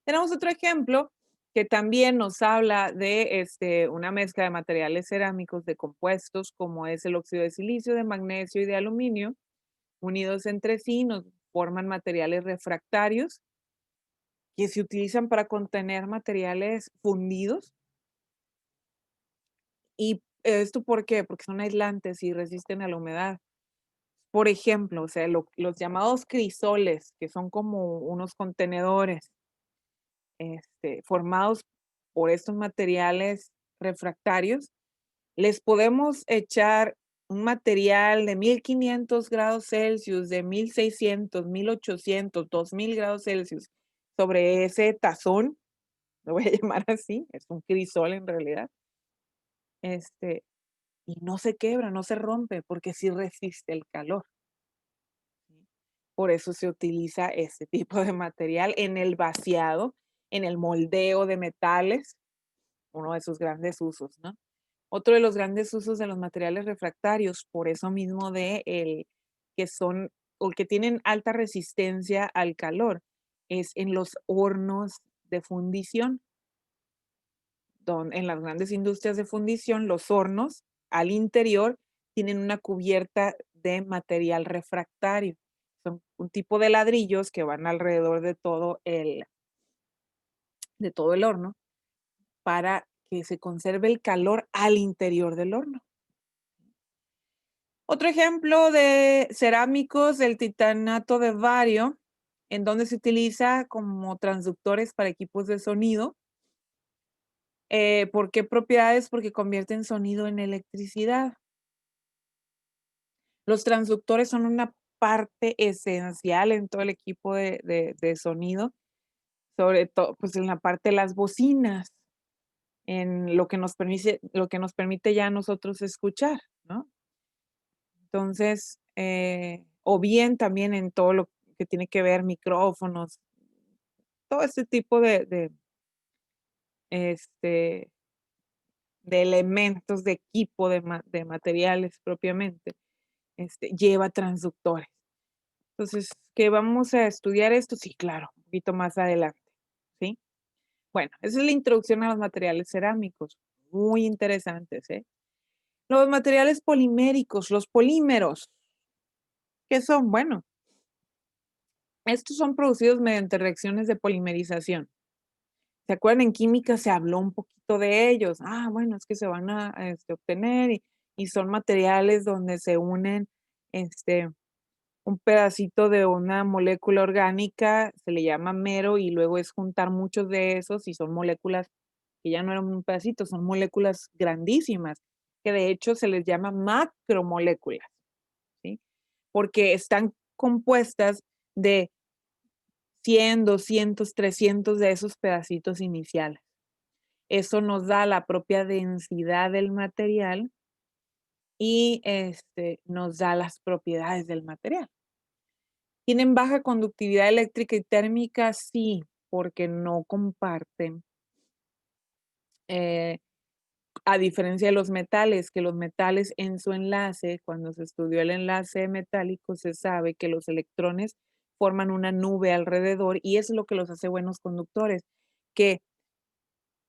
[SPEAKER 1] Tenemos otro ejemplo que también nos habla de una mezcla de materiales cerámicos, de compuestos, como es el óxido de silicio, de magnesio y de aluminio, unidos entre sí, nos forman materiales refractarios que se utilizan para contener materiales fundidos. ¿Y esto por qué? Porque son aislantes y resisten a la humedad. Por ejemplo, o sea, los llamados crisoles, que son como unos contenedores formados por estos materiales refractarios, les podemos echar un material de 1500 grados Celsius, de 1600, 1800, 2000 grados Celsius sobre ese tazón, lo voy a llamar así, es un crisol en realidad, y no se quebra, no se rompe, porque sí resiste el calor. ¿Sí? Por eso se utiliza este tipo de material en el vaciado, en el moldeo de metales, uno de sus grandes usos, ¿no? Otro de los grandes usos de los materiales refractarios, por eso mismo que son o que tienen alta resistencia al calor, es en los hornos de fundición. En las grandes industrias de fundición, los hornos al interior tienen una cubierta de material refractario. Son un tipo de ladrillos que van alrededor de todo el horno para que se conserve el calor al interior del horno. Otro ejemplo de cerámicos, el titanato de bario, en donde se utiliza como transductores para equipos de sonido. ¿Por qué propiedades? Porque convierten sonido en electricidad. Los transductores son una parte esencial en todo el equipo de sonido, sobre todo pues en la parte de las bocinas, en lo que nos permite ya a nosotros escuchar, ¿no? Entonces, o bien también en todo lo que tiene que ver micrófonos, todo este tipo este, de elementos, de equipo, de materiales propiamente, lleva transductores. Entonces, ¿que vamos a estudiar esto? Sí, claro, un poquito más adelante, ¿sí? Bueno, esa es la introducción a los materiales cerámicos, muy interesantes, ¿eh? Los materiales poliméricos, los polímeros, ¿qué son? Bueno, estos son producidos mediante reacciones de polimerización. ¿Se acuerdan? En química se habló un poquito de ellos. Ah, bueno, es que se van a obtener y son materiales donde se unen un pedacito de una molécula orgánica, se le llama mero, y luego es juntar muchos de esos y son moléculas que ya no eran un pedacito, son moléculas grandísimas, que de hecho se les llama macromoléculas, ¿sí? Porque están compuestas de 100, 200, 300 de esos pedacitos iniciales. Eso nos da la propia densidad del material y nos da las propiedades del material. ¿Tienen baja conductividad eléctrica y térmica? Sí, porque no comparten, a diferencia de los metales, que los metales en su enlace, cuando se estudió el enlace metálico, se sabe que los electrones forman una nube alrededor y eso es lo que los hace buenos conductores, que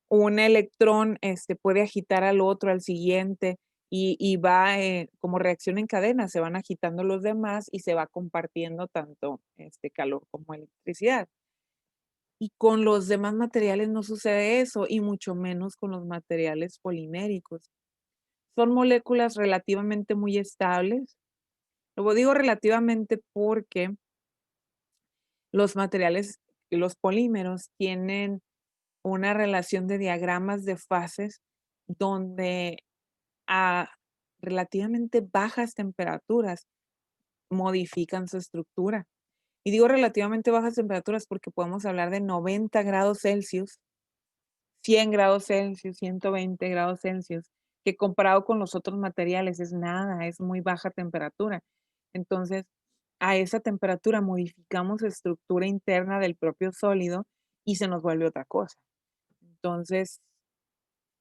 [SPEAKER 1] un electrón puede agitar al otro, al siguiente, y va como reacción en cadena, se van agitando los demás y se va compartiendo tanto calor como electricidad. Y con los demás materiales no sucede eso, y mucho menos con los materiales poliméricos. Son moléculas relativamente muy estables. Luego digo relativamente porque los materiales, los polímeros tienen una relación de diagramas de fases donde a relativamente bajas temperaturas modifican su estructura. Y digo relativamente bajas temperaturas porque podemos hablar de 90 grados Celsius, 100 grados Celsius, 120 grados Celsius, que comparado con los otros materiales es nada, es muy baja temperatura. Entonces, a esa temperatura modificamos la estructura interna del propio sólido y se nos vuelve otra cosa. Entonces,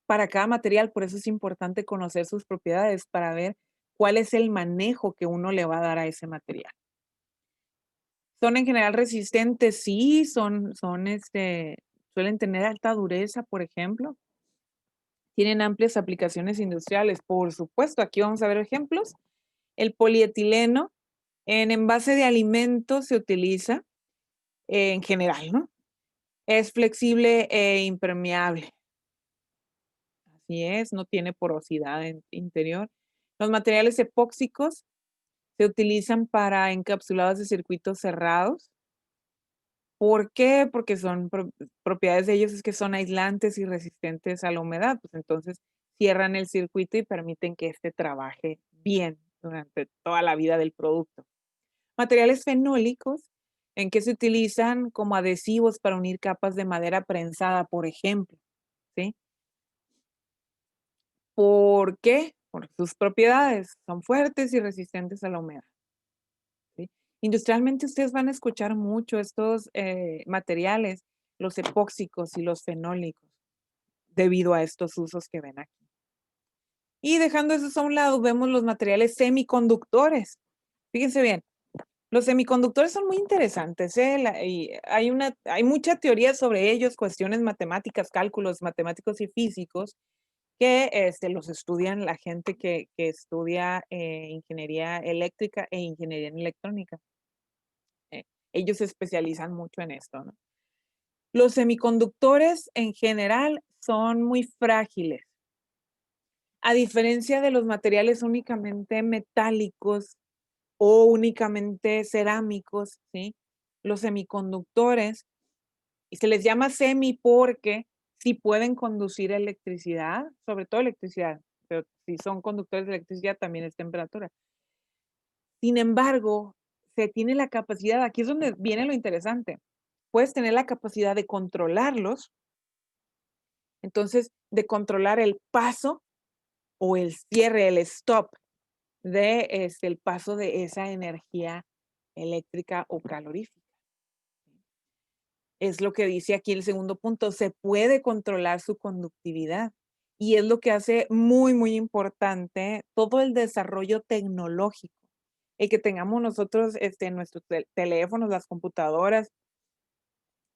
[SPEAKER 1] para cada material, por eso es importante conocer sus propiedades para ver cuál es el manejo que uno le va a dar a ese material. ¿Son en general resistentes? Sí, suelen tener alta dureza, por ejemplo. Tienen amplias aplicaciones industriales, por supuesto. Aquí vamos a ver ejemplos. El polietileno en envase de alimentos se utiliza en general, ¿no? Es flexible e impermeable. Así es, no tiene porosidad interior. Los materiales epóxicos se utilizan para encapsulados de circuitos cerrados. ¿Por qué? Porque son propiedades de ellos es que son aislantes y resistentes a la humedad, pues entonces cierran el circuito y permiten que éste trabaje bien durante toda la vida del producto. Materiales fenólicos, ¿en qué se utilizan como adhesivos para unir capas de madera prensada, por ejemplo? ¿Sí? ¿Por qué? Por sus propiedades, son fuertes y resistentes a la humedad. ¿Sí? Industrialmente ustedes van a escuchar mucho estos materiales, los epóxicos y los fenólicos, debido a estos usos que ven aquí. Y dejando esos a un lado, vemos los materiales semiconductores. Fíjense bien, los semiconductores son muy interesantes, y hay mucha teoría sobre ellos, cuestiones matemáticas, cálculos matemáticos y físicos, que los estudian la gente que estudia ingeniería eléctrica e ingeniería en electrónica. Ellos se especializan mucho en esto, ¿no? Los semiconductores en general son muy frágiles. A diferencia de los materiales únicamente metálicos o únicamente cerámicos, ¿sí? Los semiconductores, y se les llama semi porque sí pueden conducir electricidad, sobre todo electricidad, pero si son conductores de electricidad también es temperatura. Sin embargo, se tiene la capacidad, aquí es donde viene lo interesante, puedes tener la capacidad de controlarlos, entonces de controlar el paso o el cierre, el stop de el paso de esa energía eléctrica o calorífica. Es lo que dice aquí el segundo punto, se puede controlar su conductividad y es lo que hace muy, muy importante todo el desarrollo tecnológico, el que tengamos nosotros nuestros teléfonos, las computadoras,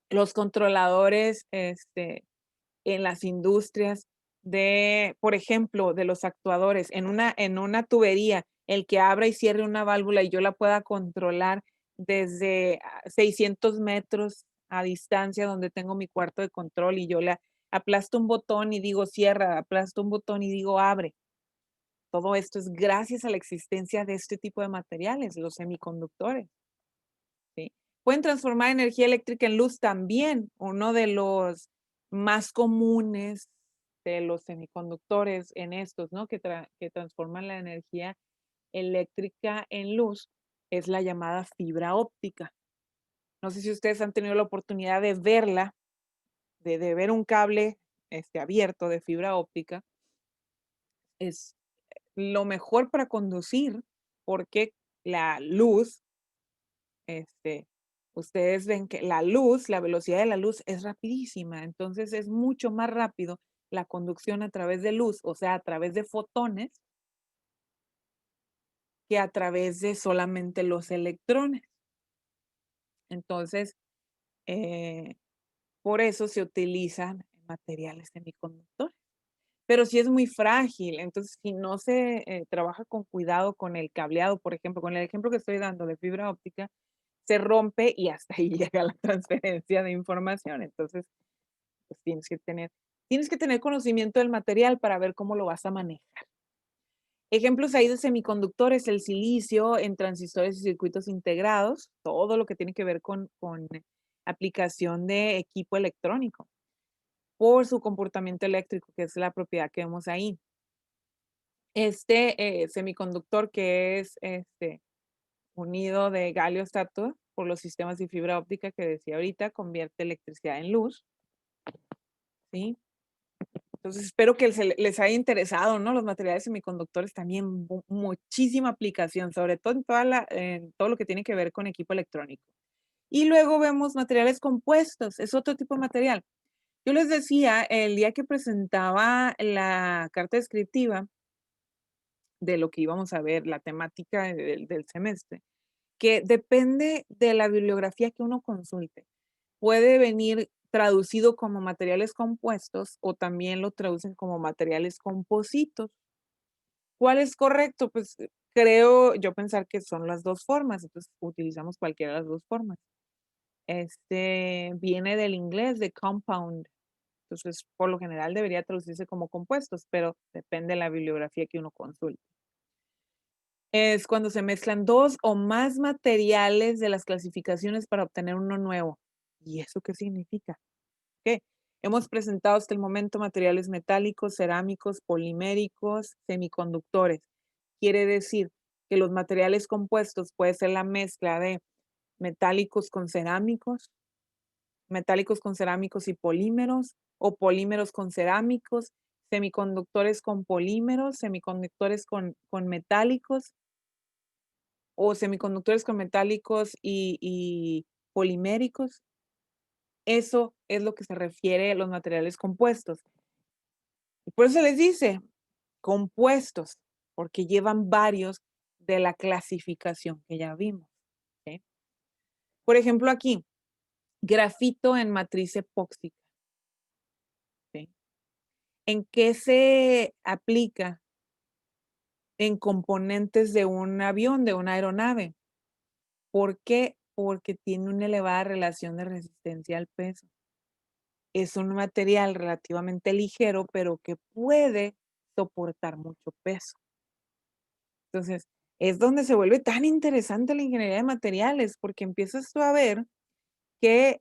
[SPEAKER 1] los controladores en las industrias de, por ejemplo, de los actuadores, en una tubería, el que abra y cierre una válvula y yo la pueda controlar desde 600 metros a distancia donde tengo mi cuarto de control y yo le aplasto un botón y digo cierra, aplasto un botón y digo abre. Todo esto es gracias a la existencia de este tipo de materiales, los semiconductores. ¿Sí? Pueden transformar energía eléctrica en luz también. Uno de los más comunes de los semiconductores en estos, ¿no? Que transforman la energía eléctrica en luz es la llamada fibra óptica. No sé si ustedes han tenido la oportunidad de verla, de ver un cable abierto de fibra óptica. Es lo mejor para conducir porque la luz, ustedes ven que la luz, la velocidad de la luz es rapidísima, entonces es mucho más rápido la conducción a través de luz, o sea, a través de fotones, que a través de solamente los electrones. Entonces, por eso se utilizan materiales semiconductores. Pero sí es muy frágil, entonces si no se trabaja con cuidado con el cableado, por ejemplo, con el ejemplo que estoy dando de fibra óptica, se rompe y hasta ahí llega la transferencia de información. Entonces, pues tienes que tener conocimiento del material para ver cómo lo vas a manejar. Ejemplos ahí de semiconductores, el silicio en transistores y circuitos integrados, todo lo que tiene que ver con aplicación de equipo electrónico por su comportamiento eléctrico, que es la propiedad que vemos ahí. Semiconductor que es unido de galio estatua por los sistemas de fibra óptica que decía ahorita, convierte electricidad en luz. ¿Sí? Entonces espero que les haya interesado, ¿no? Los materiales semiconductores también muchísima aplicación, sobre todo en todo lo que tiene que ver con equipo electrónico. Y luego vemos materiales compuestos, es otro tipo de material. Yo les decía el día que presentaba la carta descriptiva de lo que íbamos a ver, la temática del semestre, que depende de la bibliografía que uno consulte. Puede venir traducido como materiales compuestos o también lo traducen como materiales compositos. ¿Cuál es correcto? Pues creo yo pensar que son las dos formas, entonces utilizamos cualquiera de las dos formas. Viene del inglés de compound, entonces por lo general debería traducirse como compuestos, pero depende de la bibliografía que uno consulte. Es cuando se mezclan dos o más materiales de las clasificaciones para obtener uno nuevo. ¿Y eso qué significa? ¿Qué? Hemos presentado hasta el momento materiales metálicos, cerámicos, poliméricos, semiconductores. Quiere decir que los materiales compuestos puede ser la mezcla de metálicos con cerámicos y polímeros, o polímeros con cerámicos, semiconductores con polímeros, semiconductores con metálicos, o semiconductores con metálicos y poliméricos. Eso es lo que se refiere a los materiales compuestos. Y por eso se les dice compuestos, porque llevan varios de la clasificación que ya vimos. ¿Sí? Por ejemplo, aquí, grafito en matriz epóxica. ¿Sí? ¿En qué se aplica? En componentes de un avión, de una aeronave. ¿Por qué? Porque tiene una elevada relación de resistencia al peso. Es un material relativamente ligero, pero que puede soportar mucho peso. Entonces, es donde se vuelve tan interesante la ingeniería de materiales, porque empiezas tú a ver que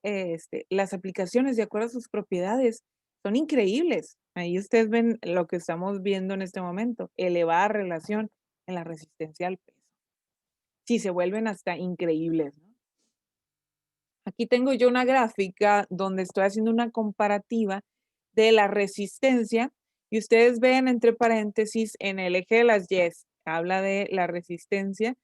[SPEAKER 1] las aplicaciones, de acuerdo a sus propiedades, son increíbles. Ahí ustedes ven lo que estamos viendo en este momento, elevada relación en la resistencia al peso. Sí, se vuelven hasta increíbles, ¿no? Aquí tengo yo una gráfica donde estoy haciendo una comparativa de la resistencia y ustedes ven entre paréntesis en el eje de las Y's, habla de la resistencia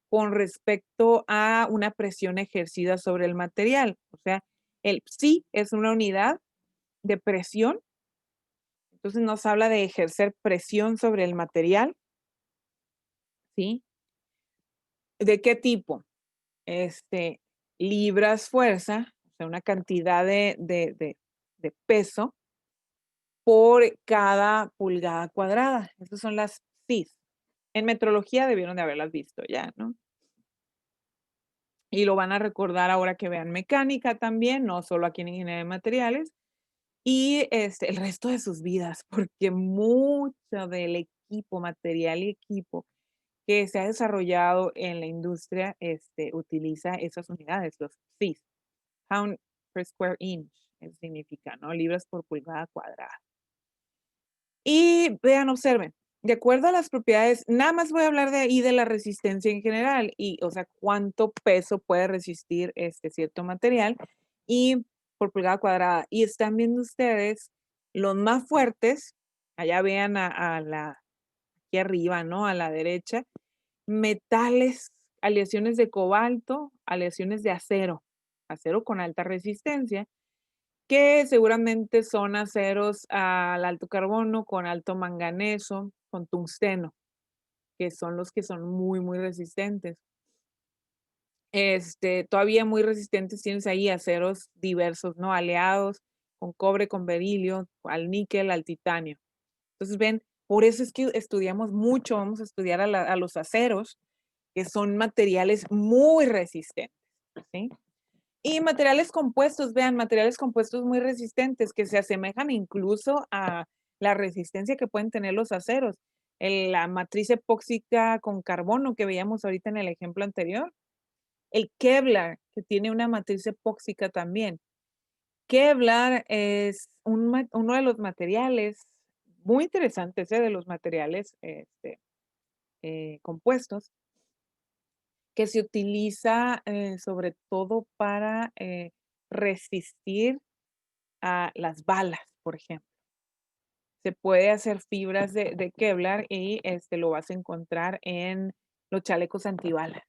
[SPEAKER 1] con respecto a una presión ejercida sobre el material. O sea, el psi es una unidad de presión, entonces nos habla de ejercer presión sobre el material, ¿sí? ¿De qué tipo? Libras fuerza, o sea, una cantidad de peso por cada pulgada cuadrada. Esas son las psis. En metrología debieron de haberlas visto ya, ¿no? Y lo van a recordar ahora que vean mecánica también, no solo aquí en ingeniería de materiales, y el resto de sus vidas, porque mucho del equipo, material y equipo que se ha desarrollado en la industria utiliza esas unidades, los psis, pound per square inch, eso significa, ¿no? Libras por pulgada cuadrada. Y vean, observen, de acuerdo a las propiedades, nada más voy a hablar de ahí de la resistencia en general, y, o sea, cuánto peso puede resistir cierto material y por pulgada cuadrada. Y están viendo ustedes los más fuertes, allá vean aquí arriba, ¿no? A la derecha, metales, aleaciones de cobalto, aleaciones de acero con alta resistencia, que seguramente son aceros al alto carbono, con alto manganeso, con tungsteno, que son los que son muy, muy resistentes. Todavía muy resistentes tienes ahí aceros diversos, ¿no? Aleados con cobre, con berilio, al níquel, al titanio. Entonces, ven, por eso es que estudiamos mucho, vamos a estudiar a los aceros, que son materiales muy resistentes. ¿sí? Y materiales compuestos, vean, materiales compuestos muy resistentes que se asemejan incluso a la resistencia que pueden tener los aceros. La matriz epóxica con carbono que veíamos ahorita en el ejemplo anterior. El Kevlar, que tiene una matriz epóxica también. Kevlar es uno de los materiales muy interesantes, de los materiales compuestos, que se utiliza sobre todo para resistir a las balas, por ejemplo. Se puede hacer fibras de Kevlar y lo vas a encontrar en los chalecos antibalas.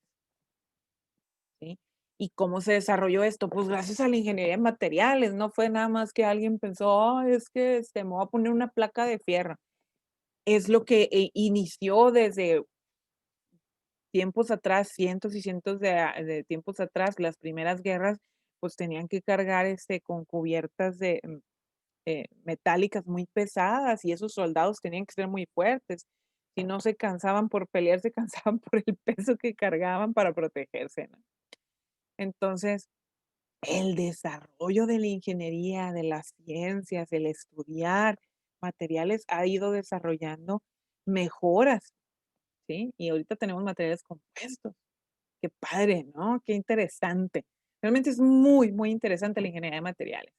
[SPEAKER 1] ¿Sí? ¿Y cómo se desarrolló esto? Pues gracias a la ingeniería de materiales, no fue nada más que alguien pensó, "Oh, es que me voy a poner una placa de fierro". Es lo que inició desde tiempos atrás, cientos y cientos de tiempos atrás, las primeras guerras, pues tenían que cargar con cubiertas metálicas muy pesadas y esos soldados tenían que ser muy fuertes. Si no se cansaban por pelear, se cansaban por el peso que cargaban para protegerse, ¿no? Entonces, el desarrollo de la ingeniería, de las ciencias, el estudiar materiales ha ido desarrollando mejoras, ¿sí? Y ahorita tenemos materiales compuestos. Qué padre, ¿no? Qué interesante. Realmente es muy, muy interesante la ingeniería de materiales.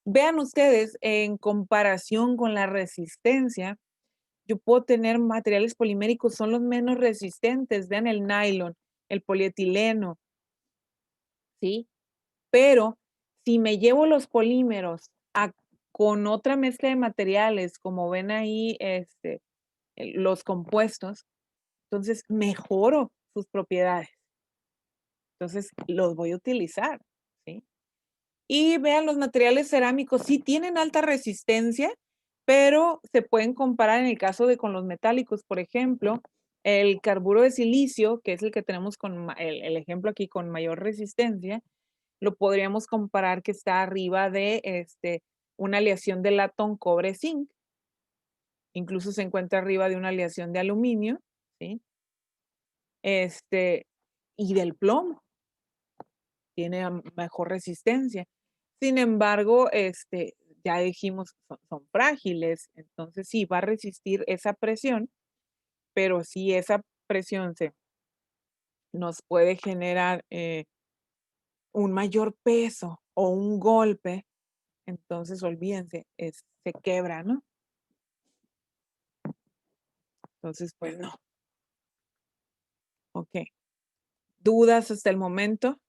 [SPEAKER 1] Vean ustedes, en comparación con la resistencia, yo puedo tener materiales poliméricos, son los menos resistentes. Vean el nylon, el polietileno, ¿sí? Pero si me llevo los polímeros con otra mezcla de materiales, como ven ahí, los compuestos, entonces mejoro sus propiedades. Entonces los voy a utilizar, ¿sí? Y vean, los materiales cerámicos sí tienen alta resistencia, pero se pueden comparar en el caso de con los metálicos, por ejemplo, el carburo de silicio, que es el que tenemos con el ejemplo aquí con mayor resistencia, lo podríamos comparar que está arriba de una aleación de latón cobre-zinc. Incluso se encuentra arriba de una aleación de aluminio, ¿sí? Y del plomo. Tiene mejor resistencia. Sin embargo, ya dijimos, son frágiles, entonces sí, va a resistir esa presión, pero si esa presión nos puede generar un mayor peso o un golpe, entonces olvídense, se quebra, ¿no? Entonces, pues no. Ok. ¿Dudas hasta el momento?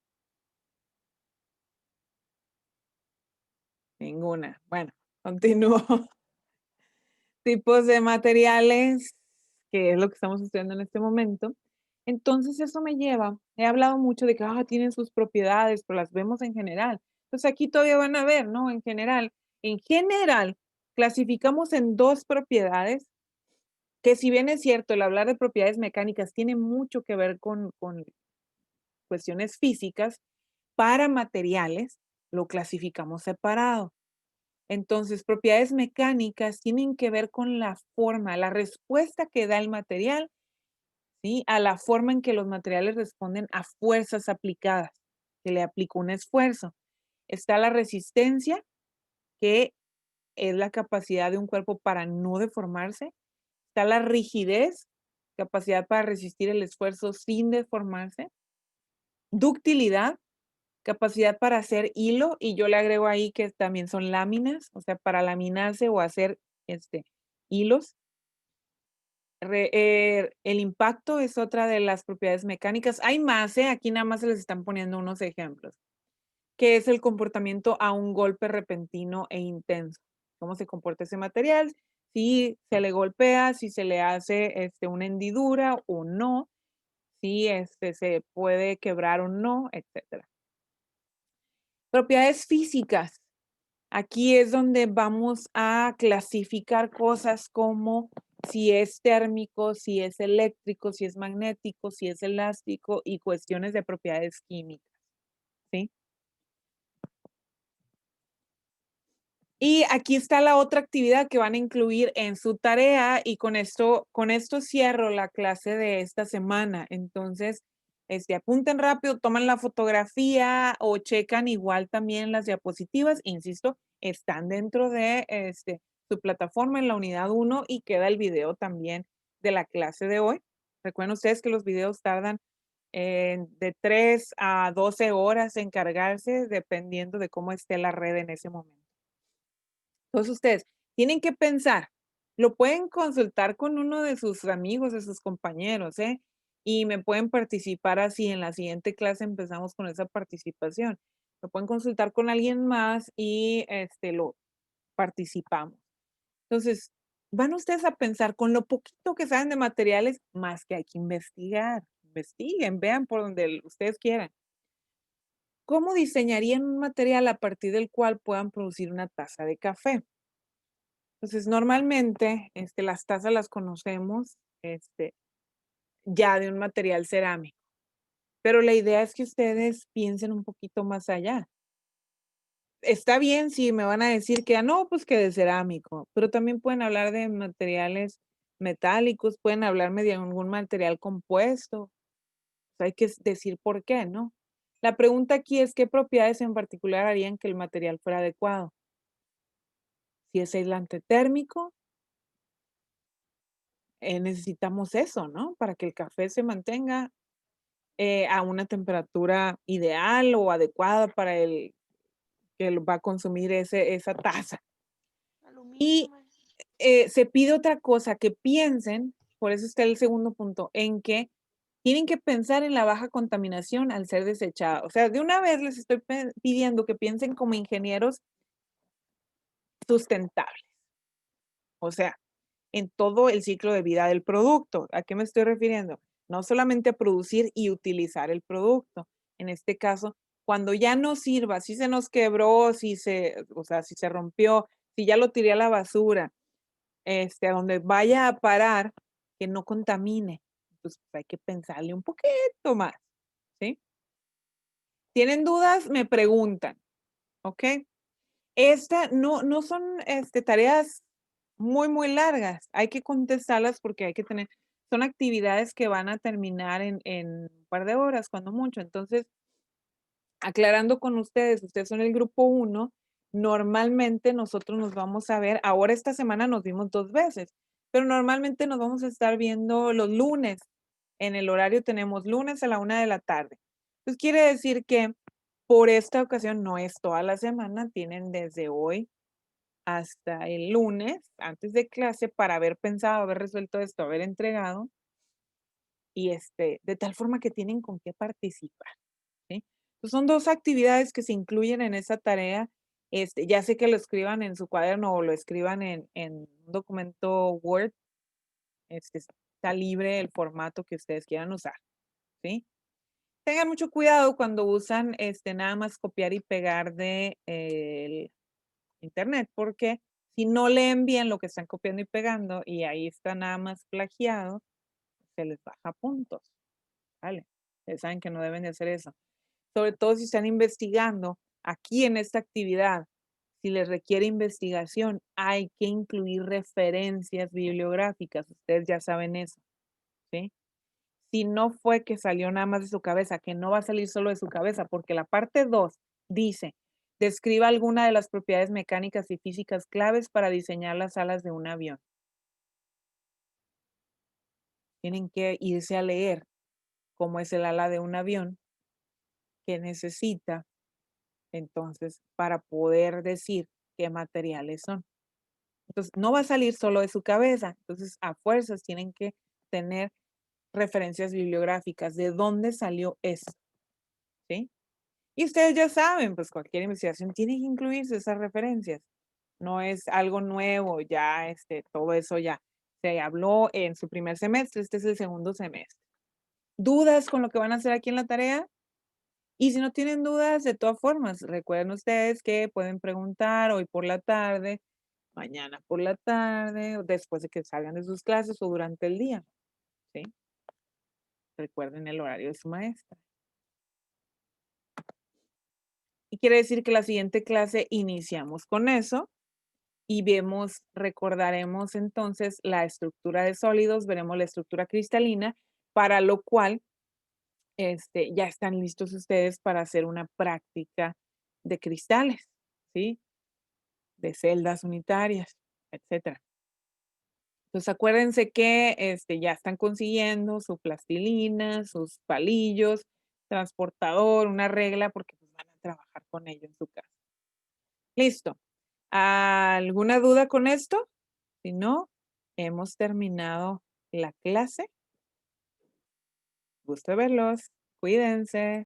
[SPEAKER 1] Ninguna. Bueno, continúo. Tipos de materiales, que es lo que estamos estudiando en este momento. Entonces, eso me lleva, he hablado mucho de que tienen sus propiedades, pero las vemos en general. Entonces, aquí todavía van a ver, ¿no? En general, clasificamos en 2 propiedades, que si bien es cierto, el hablar de propiedades mecánicas tiene mucho que ver con cuestiones físicas, para materiales lo clasificamos separado. Entonces, propiedades mecánicas tienen que ver con la forma, la respuesta que da el material, ¿sí? A la forma en que los materiales responden a fuerzas aplicadas, que le aplica un esfuerzo. Está la resistencia, que es la capacidad de un cuerpo para no deformarse. Está la rigidez, capacidad para resistir el esfuerzo sin deformarse. Ductilidad, capacidad para hacer hilo, y yo le agrego ahí que también son láminas, o sea, para laminarse o hacer hilos. El impacto es otra de las propiedades mecánicas. Hay más, aquí nada más se les están poniendo unos ejemplos, que es el comportamiento a un golpe repentino e intenso. ¿Cómo se comporta ese material? Si se le golpea, si se le hace una hendidura o no, si se puede quebrar o no, etcétera. Propiedades físicas. Aquí es donde vamos a clasificar cosas como si es térmico, si es eléctrico, si es magnético, si es elástico y cuestiones de propiedades químicas, ¿sí? Y aquí está la otra actividad que van a incluir en su tarea, y con esto cierro la clase de esta semana. Entonces, Apunten rápido, toman la fotografía o checan igual también las diapositivas. Insisto, están dentro de su plataforma en la unidad 1 y queda el video también de la clase de hoy. Recuerden ustedes que los videos tardan de 3 a 12 horas en cargarse, dependiendo de cómo esté la red en ese momento. Entonces ustedes tienen que pensar, lo pueden consultar con uno de sus amigos, de sus compañeros, y me pueden participar así. En la siguiente clase empezamos con esa participación. Lo pueden consultar con alguien más y lo participamos. Entonces, van ustedes a pensar con lo poquito que saben de materiales, más que hay que investigar. Investiguen, vean por donde ustedes quieran. ¿Cómo diseñarían un material a partir del cual puedan producir una taza de café? Entonces, normalmente, las tazas las conocemos, ya de un material cerámico, pero la idea es que ustedes piensen un poquito más allá. Está bien si me van a decir que, no, pues que de cerámico, pero también pueden hablar de materiales metálicos, pueden hablarme de algún material compuesto. Hay que decir por qué, ¿no? La pregunta aquí es, ¿qué propiedades en particular harían que el material fuera adecuado? Si es aislante térmico, necesitamos eso, ¿no? Para que el café se mantenga a una temperatura ideal o adecuada para el que lo va a consumir esa taza. Y se pide otra cosa, que piensen, por eso está el segundo punto, en que tienen que pensar en la baja contaminación al ser desechada. O sea, de una vez les estoy pidiendo que piensen como ingenieros sustentables. O sea, en todo el ciclo de vida del producto. ¿A qué me estoy refiriendo? No solamente a producir y utilizar el producto. En este caso, cuando ya no sirva, si se nos quebró, si se rompió, si ya lo tiré a la basura, a donde vaya a parar, que no contamine. Entonces, hay que pensarle un poquito más, ¿sí? ¿Tienen dudas? Me preguntan, ¿ok? No son tareas muy, muy largas. Hay que contestarlas porque son actividades que van a terminar en un par de horas, cuando mucho. Entonces, aclarando con ustedes son el grupo 1, normalmente nosotros nos vamos a ver, ahora esta semana nos vimos 2 veces, pero normalmente nos vamos a estar viendo los lunes. En el horario tenemos lunes a la 1 de la tarde. Entonces, quiere decir que por esta ocasión no es toda la semana, tienen desde hoy hasta el lunes, antes de clase, para haber pensado, haber resuelto esto, haber entregado, y de tal forma que tienen con qué participar, ¿sí? Pues son 2 actividades que se incluyen en esa tarea. Ya sé que lo escriban en su cuaderno o lo escriban en un documento Word, está libre el formato que ustedes quieran usar, ¿sí? Tengan mucho cuidado cuando usan, nada más copiar y pegar de el internet, porque si no leen bien lo que están copiando y pegando y ahí está nada más plagiado, se les baja puntos, ¿vale? Ustedes saben que no deben de hacer eso. Sobre todo si están investigando aquí en esta actividad, si les requiere investigación, hay que incluir referencias bibliográficas. Ustedes ya saben eso, ¿sí? Si no fue que salió nada más de su cabeza, que no va a salir solo de su cabeza, porque la parte 2 dice, describa alguna de las propiedades mecánicas y físicas claves para diseñar las alas de un avión. Tienen que irse a leer cómo es el ala de un avión, qué necesita, entonces, para poder decir qué materiales son. Entonces, no va a salir solo de su cabeza. Entonces, a fuerzas tienen que tener referencias bibliográficas de dónde salió eso, ¿sí? Y ustedes ya saben, pues cualquier investigación tiene que incluirse esas referencias. No es algo nuevo, ya todo eso ya se habló en su primer semestre, este es el segundo semestre. ¿Dudas con lo que van a hacer aquí en la tarea? Y si no tienen dudas, de todas formas, recuerden ustedes que pueden preguntar hoy por la tarde, mañana por la tarde, o después de que salgan de sus clases o durante el día, ¿sí? Recuerden el horario de su maestra. Y quiere decir que la siguiente clase iniciamos con eso y recordaremos entonces la estructura de sólidos, veremos la estructura cristalina, para lo cual ya están listos ustedes para hacer una práctica de cristales, ¿sí? De celdas unitarias, etcétera. Entonces acuérdense que ya están consiguiendo su plastilina, sus palillos, transportador, una regla, porque pues, van a trabajar con ello en su casa. Listo. ¿Alguna duda con esto? Si no, hemos terminado la clase. Gusto verlos. Cuídense.